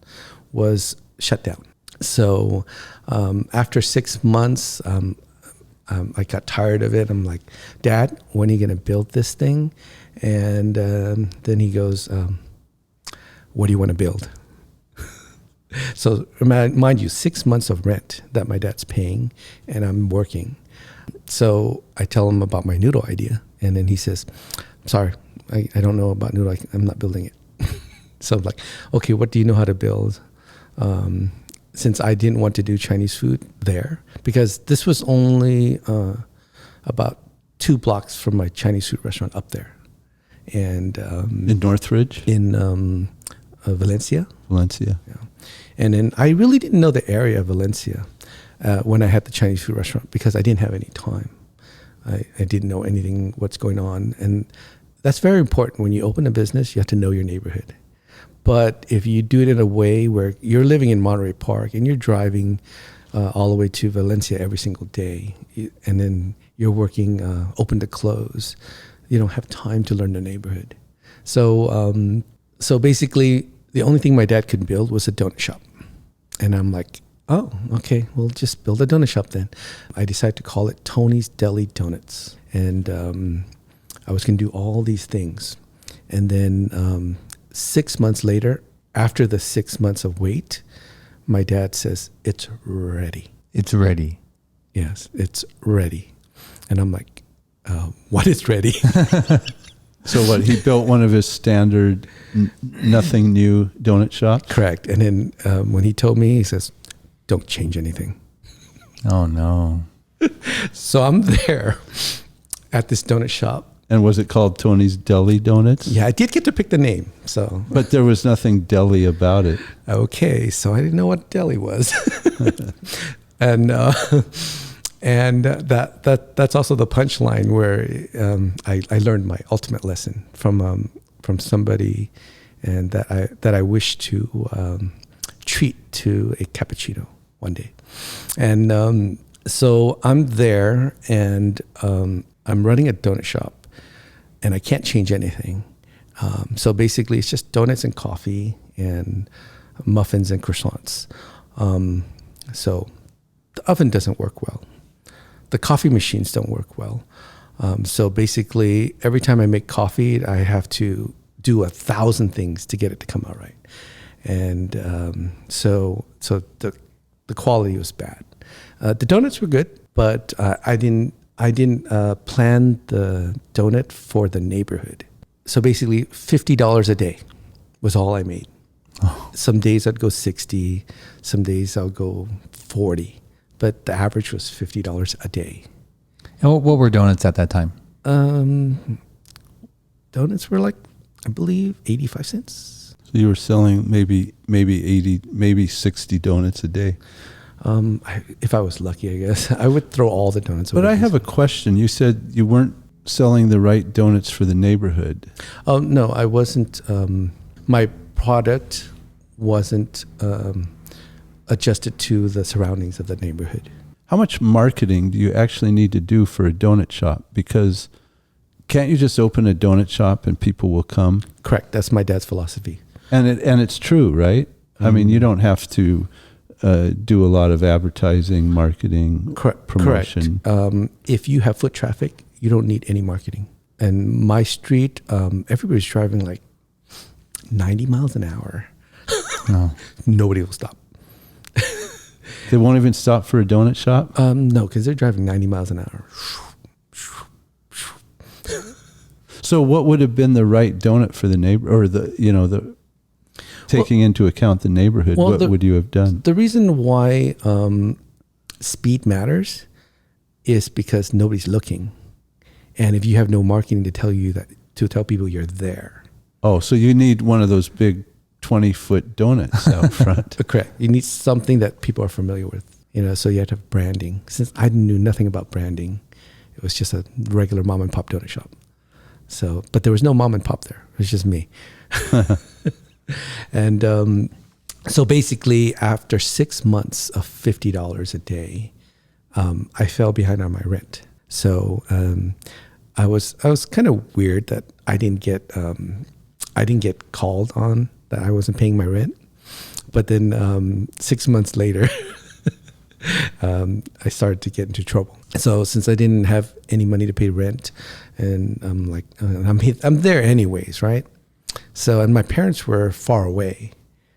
Speaker 1: was shut down. So after 6 months, I got tired of it. I'm like, Dad, when are you going to build this thing? And then he goes, what do you want to build? So mind you, 6 months of rent that my dad's paying, and I'm working. So I tell him about my noodle idea, and then he says, sorry, I don't know about noodle. I'm not building it. So I'm like, okay, what do you know how to build? Since I didn't want to do Chinese food there, because this was only about 2 blocks from my Chinese food restaurant up there. And
Speaker 4: in Northridge?
Speaker 1: In Valencia.
Speaker 4: Valencia.
Speaker 1: Yeah. And then I really didn't know the area of Valencia when I had the Chinese food restaurant, because I didn't have any time. I didn't know anything, what's going on. And that's very important. When you open a business, you have to know your neighborhood. But if you do it in a way where you're living in Monterey Park and you're driving all the way to Valencia every single day, and then you're working open to close, you don't have time to learn the neighborhood. So basically, the only thing my dad could build was a donut shop. And I'm like, oh, okay, we'll just build a donut shop then. I decided to call it Tony's Deli Donuts. And I was going to do all these things. And then 6 months later, after the 6 months of wait, my dad says, it's ready.
Speaker 3: It's ready.
Speaker 1: Yes, it's ready. And I'm like, what is ready?
Speaker 4: So what, he built one of his standard nothing new donut shops?
Speaker 1: Correct. And then when he told me, he says, don't change anything.
Speaker 3: Oh, no.
Speaker 1: So I'm there at this donut shop,
Speaker 4: And was it called Tony's Deli Donuts?
Speaker 1: Yeah, I did get to pick the name. So,
Speaker 4: But there was nothing deli about it.
Speaker 1: okay, so I didn't know what deli was, and that's also the punchline where I learned my ultimate lesson from somebody, and that I wish to treat to a cappuccino one day, and so I'm there, and I'm running a donut shop. And I can't change anything. So basically, it's just donuts and coffee and muffins and croissants. So the oven doesn't work well. The coffee machines don't work well. So basically, every time I make coffee, I have to do 1,000 things to get it to come out right. And so the quality was bad. The donuts were good, but I didn't plan the donut for the neighborhood. So basically, $50 a day was all I made. Oh. Some days I'd go 60, some days I'll go 40, but the average was $50 a day.
Speaker 3: And what were donuts at that time?
Speaker 1: Donuts were like, I believe, 85 cents.
Speaker 4: So you were selling maybe 80, maybe 60 donuts a day.
Speaker 1: If I was lucky, I guess I would throw all the donuts away.
Speaker 4: But I have a question. You said you weren't selling the right donuts for the neighborhood.
Speaker 1: Oh, no, I wasn't. My product wasn't adjusted to the surroundings of the neighborhood.
Speaker 4: How much marketing do you actually need to do for a donut shop? Because can't you just open a donut shop and people will come?
Speaker 1: Correct. That's my dad's philosophy.
Speaker 4: And it's true, right? I mean, you don't have to do a lot of advertising, marketing, promotion.
Speaker 1: Correct. If you have foot traffic, you don't need any marketing. And my street, everybody's driving like 90 miles an hour.
Speaker 3: No.
Speaker 1: Nobody will stop.
Speaker 4: They won't even stop for a donut shop?
Speaker 1: No, because they're driving 90 miles an hour.
Speaker 4: So what would have been the right donut for the neighbor, or taking into account the neighborhood, what would you have done?
Speaker 1: The reason why speed matters is because nobody's looking. And if you have no marketing to tell people you're there.
Speaker 4: Oh, so you need one of those big 20-foot donuts out front.
Speaker 1: Correct. You need something that people are familiar with, so you have to have branding. Since I knew nothing about branding, it was just a regular mom and pop donut shop. So, but there was no mom and pop there. It was just me. And so basically, after 6 months of $50 a day, I fell behind on my rent. So I was kind of weird that I didn't get called on that I wasn't paying my rent. But then 6 months later, I started to get into trouble. So since I didn't have any money to pay rent, and I'm like, I'm there anyways, right? So, and my parents were far away,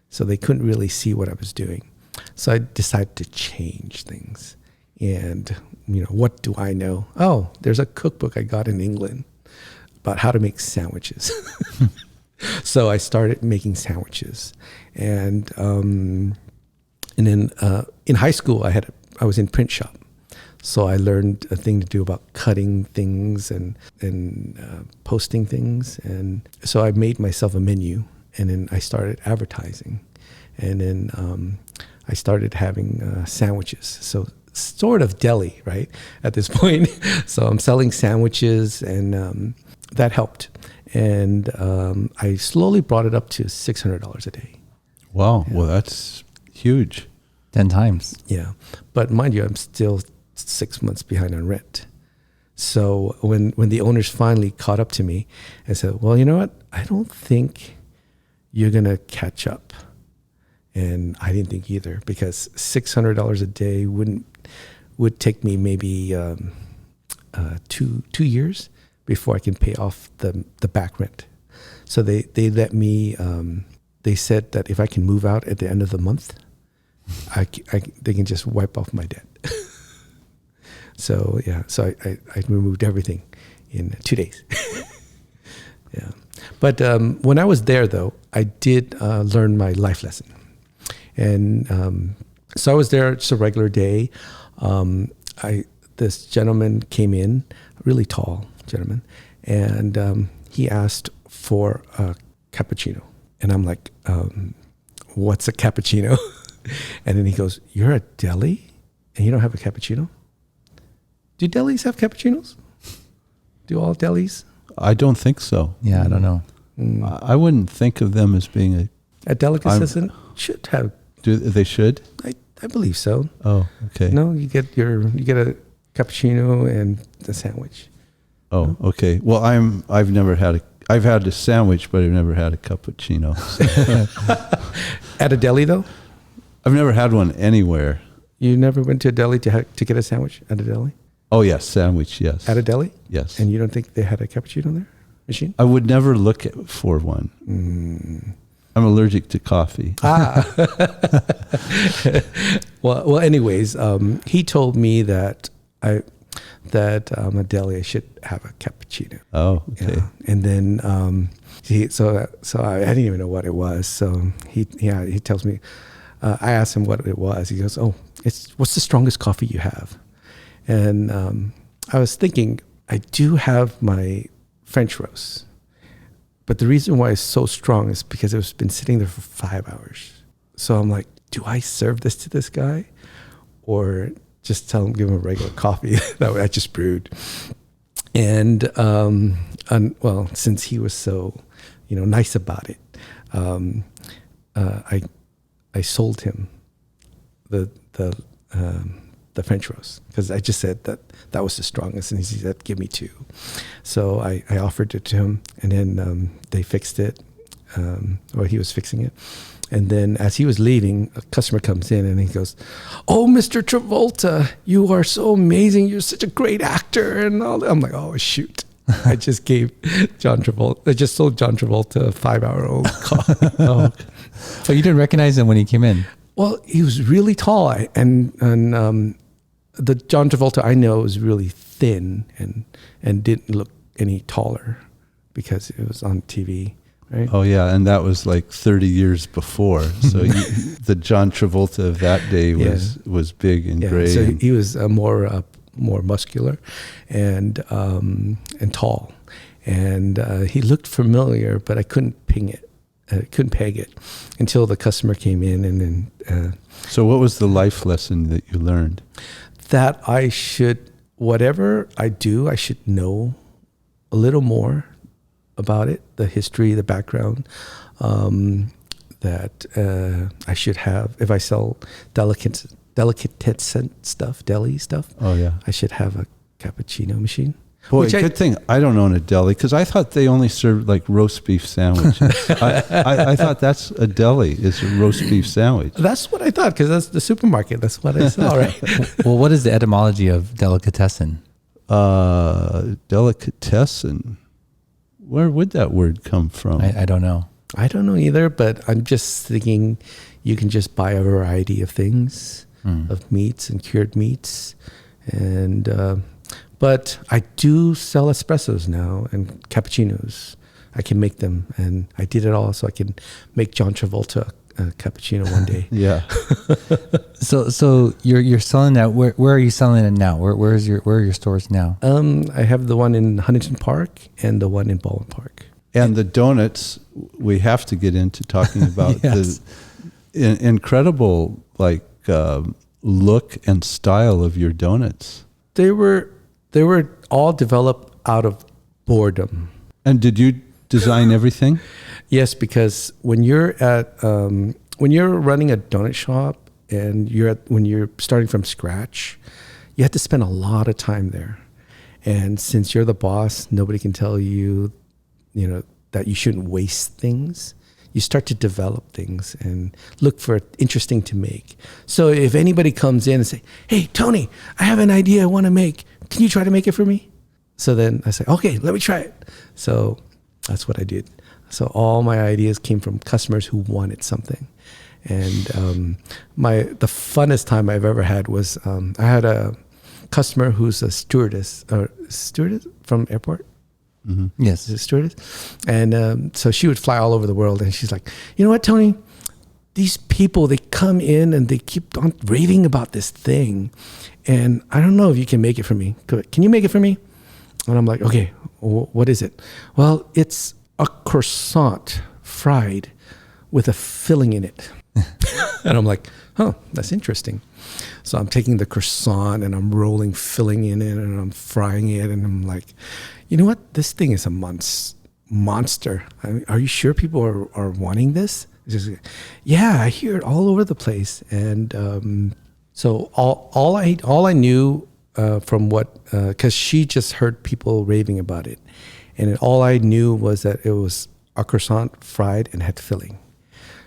Speaker 1: so they couldn't really see what I was doing. So I decided to change things. And, what do I know? Oh, there's a cookbook I got in England about how to make sandwiches. So I started making sandwiches. And then in high school, I was in print shop. So I learned a thing to do about cutting things and posting things. And so I made myself a menu, and then I started advertising. And then I started having sandwiches. So sort of deli, right, at this point. So I'm selling sandwiches, and that helped. And I slowly brought it up to $600 a day.
Speaker 4: Wow. Yeah. Well, that's huge.
Speaker 3: 10 times.
Speaker 1: Yeah. But mind you, I'm still 6 months behind on rent. So when the owners finally caught up to me and said, well, you know what? I don't think you're going to catch up. And I didn't think either, because $600 a day would take me maybe 2 years before I can pay off the back rent. So they let me, they said that if I can move out at the end of the month, they can just wipe off my debt. So yeah, so I removed everything in 2 days. Yeah, but when I was there, though, I did learn my life lesson, and so I was there just a regular day. This gentleman came in, a really tall gentleman, and he asked for a cappuccino, and I'm like, what's a cappuccino? And then he goes, you're a deli and you don't have a cappuccino? Do delis have cappuccinos? Do all delis?
Speaker 4: I don't think so.
Speaker 3: Yeah, I don't know.
Speaker 4: I wouldn't think of them as being
Speaker 1: A delicatessen should have.
Speaker 4: they should?
Speaker 1: I believe so.
Speaker 4: Oh, okay.
Speaker 1: No, you get a cappuccino and a sandwich.
Speaker 4: Oh, okay. Well, I've had a sandwich, but I've never had a cappuccino. So.
Speaker 1: At a deli though?
Speaker 4: I've never had one anywhere.
Speaker 1: You never went to a deli to get a sandwich at a deli?
Speaker 4: Oh, yes, sandwich, yes.
Speaker 1: At a deli?
Speaker 4: Yes.
Speaker 1: And you don't think they had a cappuccino there? Machine?
Speaker 4: I would never look for one. I'm allergic to coffee.
Speaker 1: Well, anyways, he told me that a deli I should have a cappuccino.
Speaker 4: Oh, okay.
Speaker 1: Yeah. And then so I didn't even know what it was. So he tells me. I asked him what it was. He goes, "Oh, what's the strongest coffee you have?" And I was thinking, I do have my French roast, but the reason why it's so strong is because it's been sitting there for 5 hours. So I'm like, do I serve this to this guy, or just give him a regular coffee that I just brewed? And well, since he was so, nice about it, I sold him the French roast because I just said that was the strongest, and he said, "Give me 2." So I offered it to him, and then they fixed it, or he was fixing it. And then as he was leaving, a customer comes in and he goes, "Oh, Mr. Travolta, you are so amazing. You're such a great actor." And all that. I'm like, "Oh, shoot. I just gave I just sold John Travolta a 5-hour-old coffee."
Speaker 3: Oh, so you didn't recognize him when he came in?
Speaker 1: Well, he was really tall, and the John Travolta I know was really thin and didn't look any taller because it was on TV, right?
Speaker 4: Oh, yeah, and that was like 30 years before. So the John Travolta of that day was big and gray.
Speaker 1: So he was more muscular and tall, and he looked familiar, but I couldn't peg it until the customer came in, and then.
Speaker 4: So what was the life lesson that you learned?
Speaker 1: That whatever I do, I should know a little more about it, the history, the background, that I should have. If I sell delicatessen stuff, deli stuff,
Speaker 4: oh yeah,
Speaker 1: I should have a cappuccino machine.
Speaker 4: Boy, good thing I don't own a deli, because I thought they only served like roast beef sandwiches. I thought that's a deli, is a roast beef sandwich.
Speaker 1: That's what I thought, because that's the supermarket. That's what I saw, right?
Speaker 3: Well, what is the etymology of delicatessen?
Speaker 4: Delicatessen. Where would that word come from?
Speaker 3: I don't know.
Speaker 1: I don't know either, but I'm just thinking you can just buy a variety of things, of meats and cured meats. And but I do sell espressos now and cappuccinos. I can make them, and I did it all so I can make John Travolta a cappuccino one day.
Speaker 4: Yeah.
Speaker 3: So you're selling that. Where are you selling it now? Where are your stores now?
Speaker 1: I have the one in Huntington Park and the one in Baldwin Park.
Speaker 4: And the donuts, we have to get into talking about
Speaker 3: Yes.
Speaker 4: the incredible look and style of your donuts.
Speaker 1: They were all developed out of boredom.
Speaker 4: And did you design everything?
Speaker 1: Yes, because when you're running a donut shop and when you're starting from scratch, you have to spend a lot of time there. And since you're the boss, nobody can tell you, that you shouldn't waste things. You start to develop things and look for interesting to make. So if anybody comes in and say, "Hey, Tony, I have an idea I want to make. Can you try to make it for me?" So then I say, "Okay, let me try it." So that's what I did. So all my ideas came from customers who wanted something. And the funnest time I've ever had was I had a customer who's a stewardess from airport.
Speaker 3: Mm-hmm. Yes,
Speaker 1: a stewardess. And so she would fly all over the world, and she's like, "You know what, Tony? These people, they come in and they keep on raving about this thing, and I don't know if you can make it for me. Can you make it for me?" And I'm like, "Okay, What is it? Well, it's a croissant fried with a filling in it. And I'm like, oh, that's interesting. So I'm taking the croissant and I'm rolling filling in it and I'm frying it. And I'm like, you know what? This thing is a monster. I mean, are you sure people are wanting this? Just, yeah, I hear it all over the place. And so all I knew from what, because she just heard people raving about it. And all I knew was that it was a croissant fried and had filling.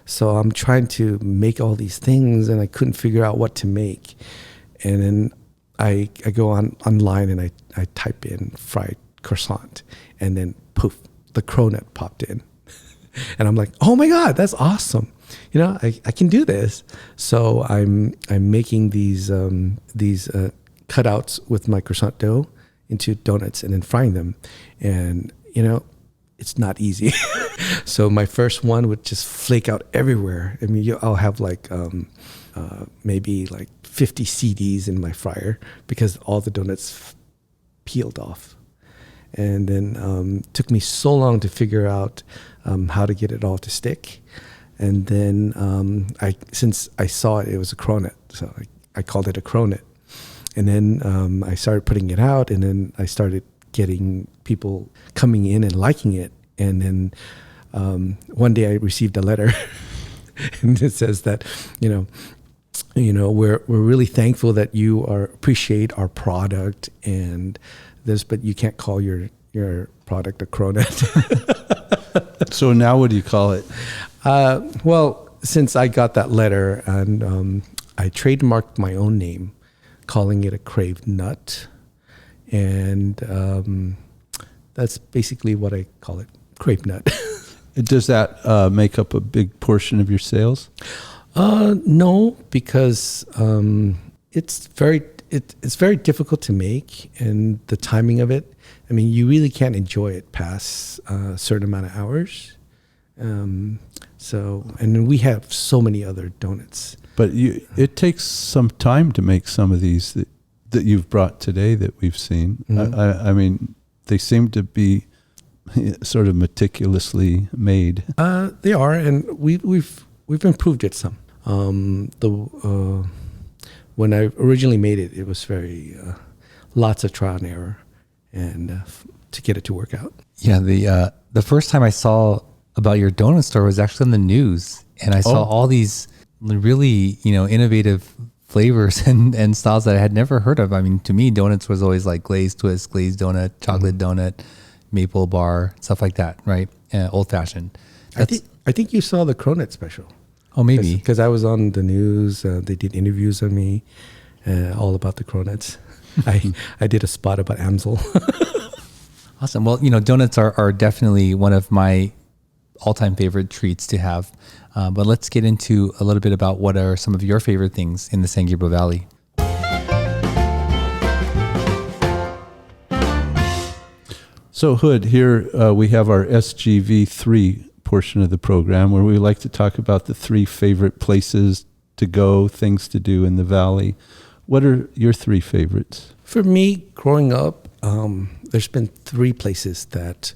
Speaker 1: So I'm trying to make all these things and I couldn't figure out what to make. And then I go online and I type in fried croissant and then poof, the cronut popped in. And I'm like, oh my God, that's awesome. You know, I can do this. So I'm making these cutouts with my croissant dough into donuts and then frying them. And, you know, it's not easy. So my first one would just flake out everywhere. I mean, I'll have like maybe like 50 CDs in my fryer because all the donuts peeled off. And then took me so long to figure out how to get it all to stick. And then since I saw it was a cronut, so I called it a cronut. And then I started putting it out, and then I started getting people coming in and liking it. And then one day I received a letter, and it says that, you know, we're really thankful that you appreciate our product and this, but you can't call your product a cronut.
Speaker 4: So now what do you call it?
Speaker 1: Well, since I got that letter, and I trademarked my own name, calling it a craved nut. And that's basically what I call it, craved nut.
Speaker 4: Does that make up a big portion of your sales?
Speaker 1: No, because it's very difficult to make, and the timing of it. I mean, you really can't enjoy it past a certain amount of hours. So, and we have so many other donuts.
Speaker 4: But it takes some time to make some of these that you've brought today that we've seen.
Speaker 1: Mm-hmm.
Speaker 4: I mean, they seem to be sort of meticulously made.
Speaker 1: They are, and we've improved it some. When I originally made it, it was very lots of trial and error, and to get it to work out.
Speaker 3: Yeah, the first time I saw about your donut store was actually on the news, and I saw all these really, innovative flavors and styles that I had never heard of. I mean, to me, donuts was always like glazed twist, glazed donut, chocolate donut, maple bar, stuff like that, right? Old fashioned.
Speaker 1: I think you saw the cronut special.
Speaker 3: Oh, maybe.
Speaker 1: Because I was on the news. They did interviews on me, all about the cronuts. I did a spot about Amsel.
Speaker 3: Awesome. Well, donuts are definitely one of my all-time favorite treats to have. But let's get into a little bit about what are some of your favorite things in the San Gabriel Valley.
Speaker 4: So Huod, here we have our SGV3 portion of the program where we like to talk about the 3 favorite places to go, things to do in the valley. What are your 3 favorites?
Speaker 1: For me, growing up, there's been 3 places that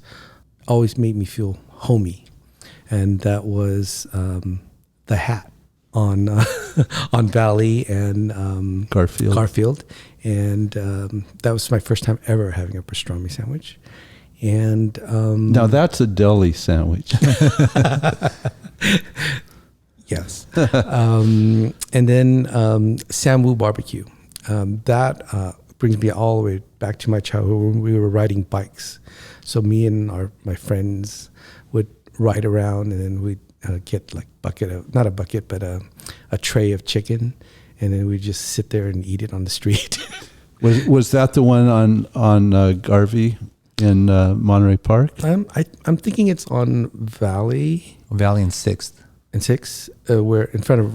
Speaker 1: always made me feel homey. And that was the Hat on on Valley and Garfield. And that was my first time ever having a pastrami sandwich. And
Speaker 4: now that's a deli sandwich.
Speaker 1: Yes. And then Sam Wu Barbecue. That brings me all the way back to my childhood when we were riding bikes. So me and my friends would ride around, and then we'd get like not a bucket, but a tray of chicken, and then we'd just sit there and eat it on the street.
Speaker 4: Was that the one on Garvey in Monterey Park?
Speaker 1: I'm thinking it's on Valley
Speaker 3: and 6th.
Speaker 1: And 6th, we're in front of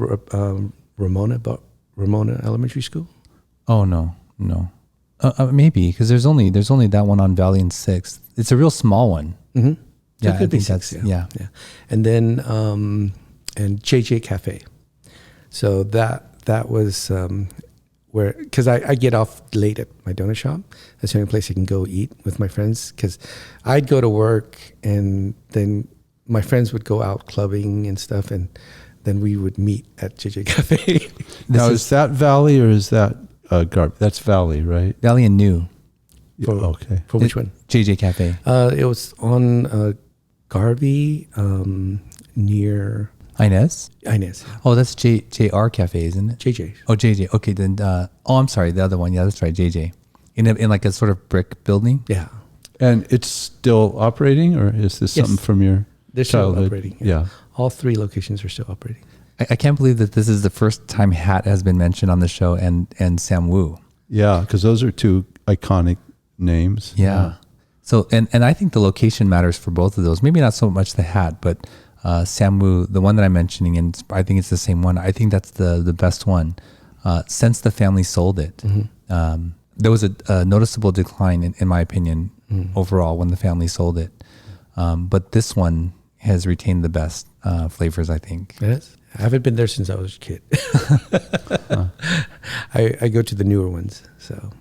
Speaker 1: Ramona Elementary School.
Speaker 3: Oh no. Maybe because there's only that one on Valley and 6th. It's a real small one.
Speaker 1: Mm-hmm.
Speaker 3: Yeah,
Speaker 1: so it could be 6. Yeah. And then and JJ Cafe. So that was where, because I get off late at my donut shop. That's the only place I can go eat with my friends, because I'd go to work and then my friends would go out clubbing and stuff, and then we would meet at JJ Cafe.
Speaker 4: Now, is that Valley or is that That's Valley, right?
Speaker 3: Valley and New.
Speaker 4: Okay.
Speaker 1: For which one?
Speaker 3: JJ Cafe.
Speaker 1: It was on Garvey, near
Speaker 3: Inez?
Speaker 1: Inez.
Speaker 3: Oh, that's JR Cafe, isn't it?
Speaker 1: JJ.
Speaker 3: Oh, JJ. Okay, then. I'm sorry, the other one. Yeah, that's right, JJ. In like a sort of brick building.
Speaker 1: Yeah.
Speaker 4: And it's still operating, or is this something from your
Speaker 1: They're still
Speaker 4: childhood?
Speaker 1: operating.
Speaker 4: Yeah.
Speaker 1: All 3 locations are still operating.
Speaker 3: I can't believe that this is the first time Hat has been mentioned on the show, and Sam Wu.
Speaker 4: Yeah, because those are 2 iconic names.
Speaker 3: Yeah. So, and I think the location matters for both of those. Maybe not so much the Hat, but Sam Wu, the one that I'm mentioning, and I think it's the same one. I think that's the best one. Since the family sold it, there was a noticeable decline, in my opinion, overall when the family sold it. But this one has retained the best flavors, I think.
Speaker 1: It is? I haven't been there since I was a kid. I go to the newer ones. So,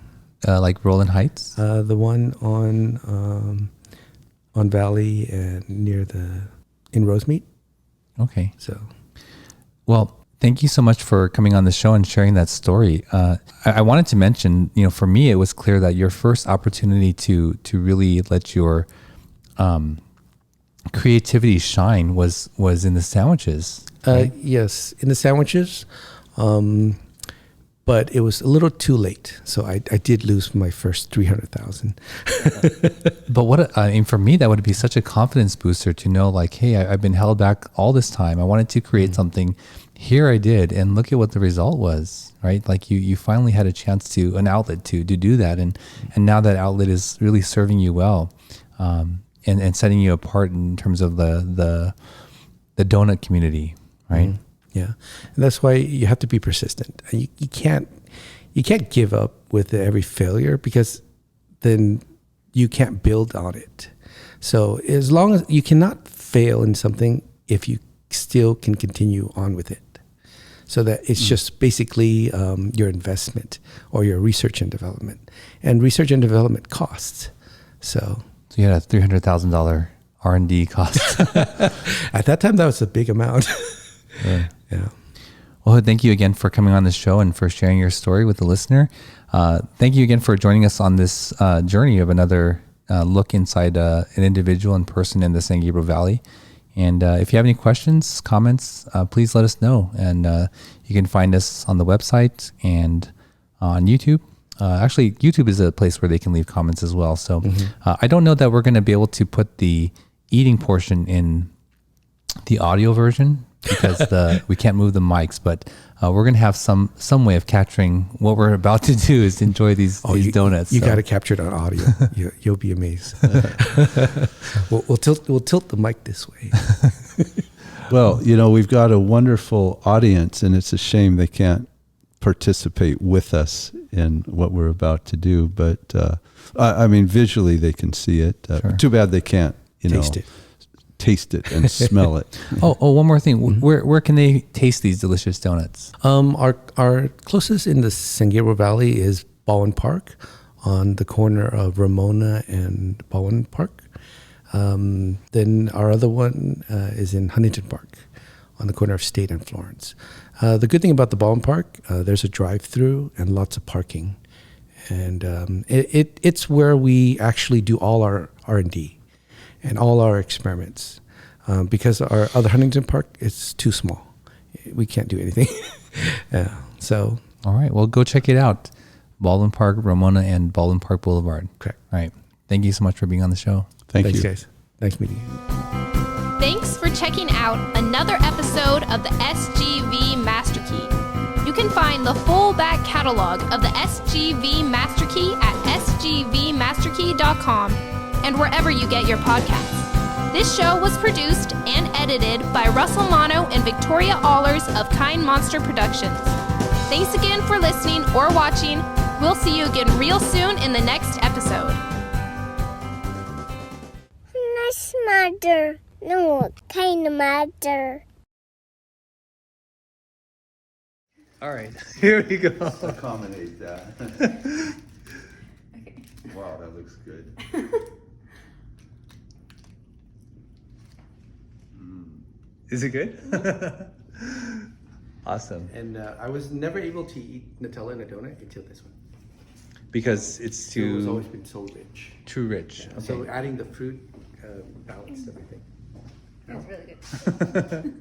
Speaker 3: like Roland Heights?
Speaker 1: the one on Valley and in Rosemead.
Speaker 3: Okay.
Speaker 1: So,
Speaker 3: Well, thank you so much for coming on the show and sharing that story. I wanted to mention, for me, it was clear that your first opportunity to really let your creativity shine was in the sandwiches. Right?
Speaker 1: yes, in the sandwiches, but it was a little too late. So I did lose my first 300,000.
Speaker 3: But for me, that would be such a confidence booster to know, like, hey, I've been held back all this time. I wanted to create something. Here I did, and look at what the result was, right? Like you finally had a chance an outlet to do that, and now that outlet is really serving you well, and setting you apart in terms of the donut community, right?
Speaker 1: Yeah, and that's why you have to be persistent. You can't give up with every failure, because then you can't build on it. So as long as you cannot fail in something, if you still can continue on with it. So that it's just basically your investment or your research and development. And research and development costs. So
Speaker 3: you had a $300,000 R&D cost.
Speaker 1: at that time, that was a big amount. Yeah.
Speaker 3: Well, thank you again for coming on the show and for sharing your story with the listener. Thank you again for joining us on this journey of another look inside an individual and person in the San Gabriel Valley. And if you have any questions, comments, please let us know. And you can find us on the website and on YouTube. Actually, YouTube is a place where they can leave comments as well. So I don't know that we're going to be able to put the eating portion in the audio version, because we can't move the mics, but we're going to have some way of capturing what we're about to do, is enjoy these donuts.
Speaker 1: You got to capture it on audio. You'll be amazed. we'll tilt the mic this way.
Speaker 4: Well, we've got a wonderful audience, and it's a shame they can't participate with us in what we're about to do. But I mean, visually they can see it.
Speaker 3: Sure.
Speaker 4: Too bad they can't, taste it and smell it.
Speaker 3: Oh, one more thing. Where can they taste these delicious donuts?
Speaker 1: Our closest in the San Gabriel Valley is Baldwin Park, on the corner of Ramona and Baldwin Park. Then our other one is in Huntington Park, on the corner of State and Florence. The good thing about the Baldwin Park, there's a drive-through and lots of parking, and it's where we actually do all our R&D and all our experiments, because our other Huntington Park is too small. We can't do anything. So.
Speaker 3: All right. Well, go check it out. Baldwin Park, Ramona, and Baldwin Park Boulevard.
Speaker 1: Correct.
Speaker 3: All right. Thank you so much for being on the show.
Speaker 4: Thanks,
Speaker 1: you guys. Nice meeting you.
Speaker 2: Thanks for checking out another episode of the SGV Master Key. You can find the full back catalog of the SGV Master Key at sgvmasterkey.com and wherever you get your podcasts. This show was produced and edited by Russell Mono and Victoria Allers of Kind Monster Productions. Thanks again for listening or watching. We'll see you again real soon in the next episode.
Speaker 5: Nice mother. No, kind of mother.
Speaker 3: All right, here we go.
Speaker 4: Accommodate that.
Speaker 2: Okay.
Speaker 4: Wow, that looks good.
Speaker 3: Is it good? Awesome.
Speaker 1: And I was never able to eat Nutella in a donut until this one.
Speaker 3: Because it's
Speaker 1: It was
Speaker 3: too
Speaker 1: always been so rich.
Speaker 3: too rich.
Speaker 1: So adding the fruit balanced everything.
Speaker 2: That was really good.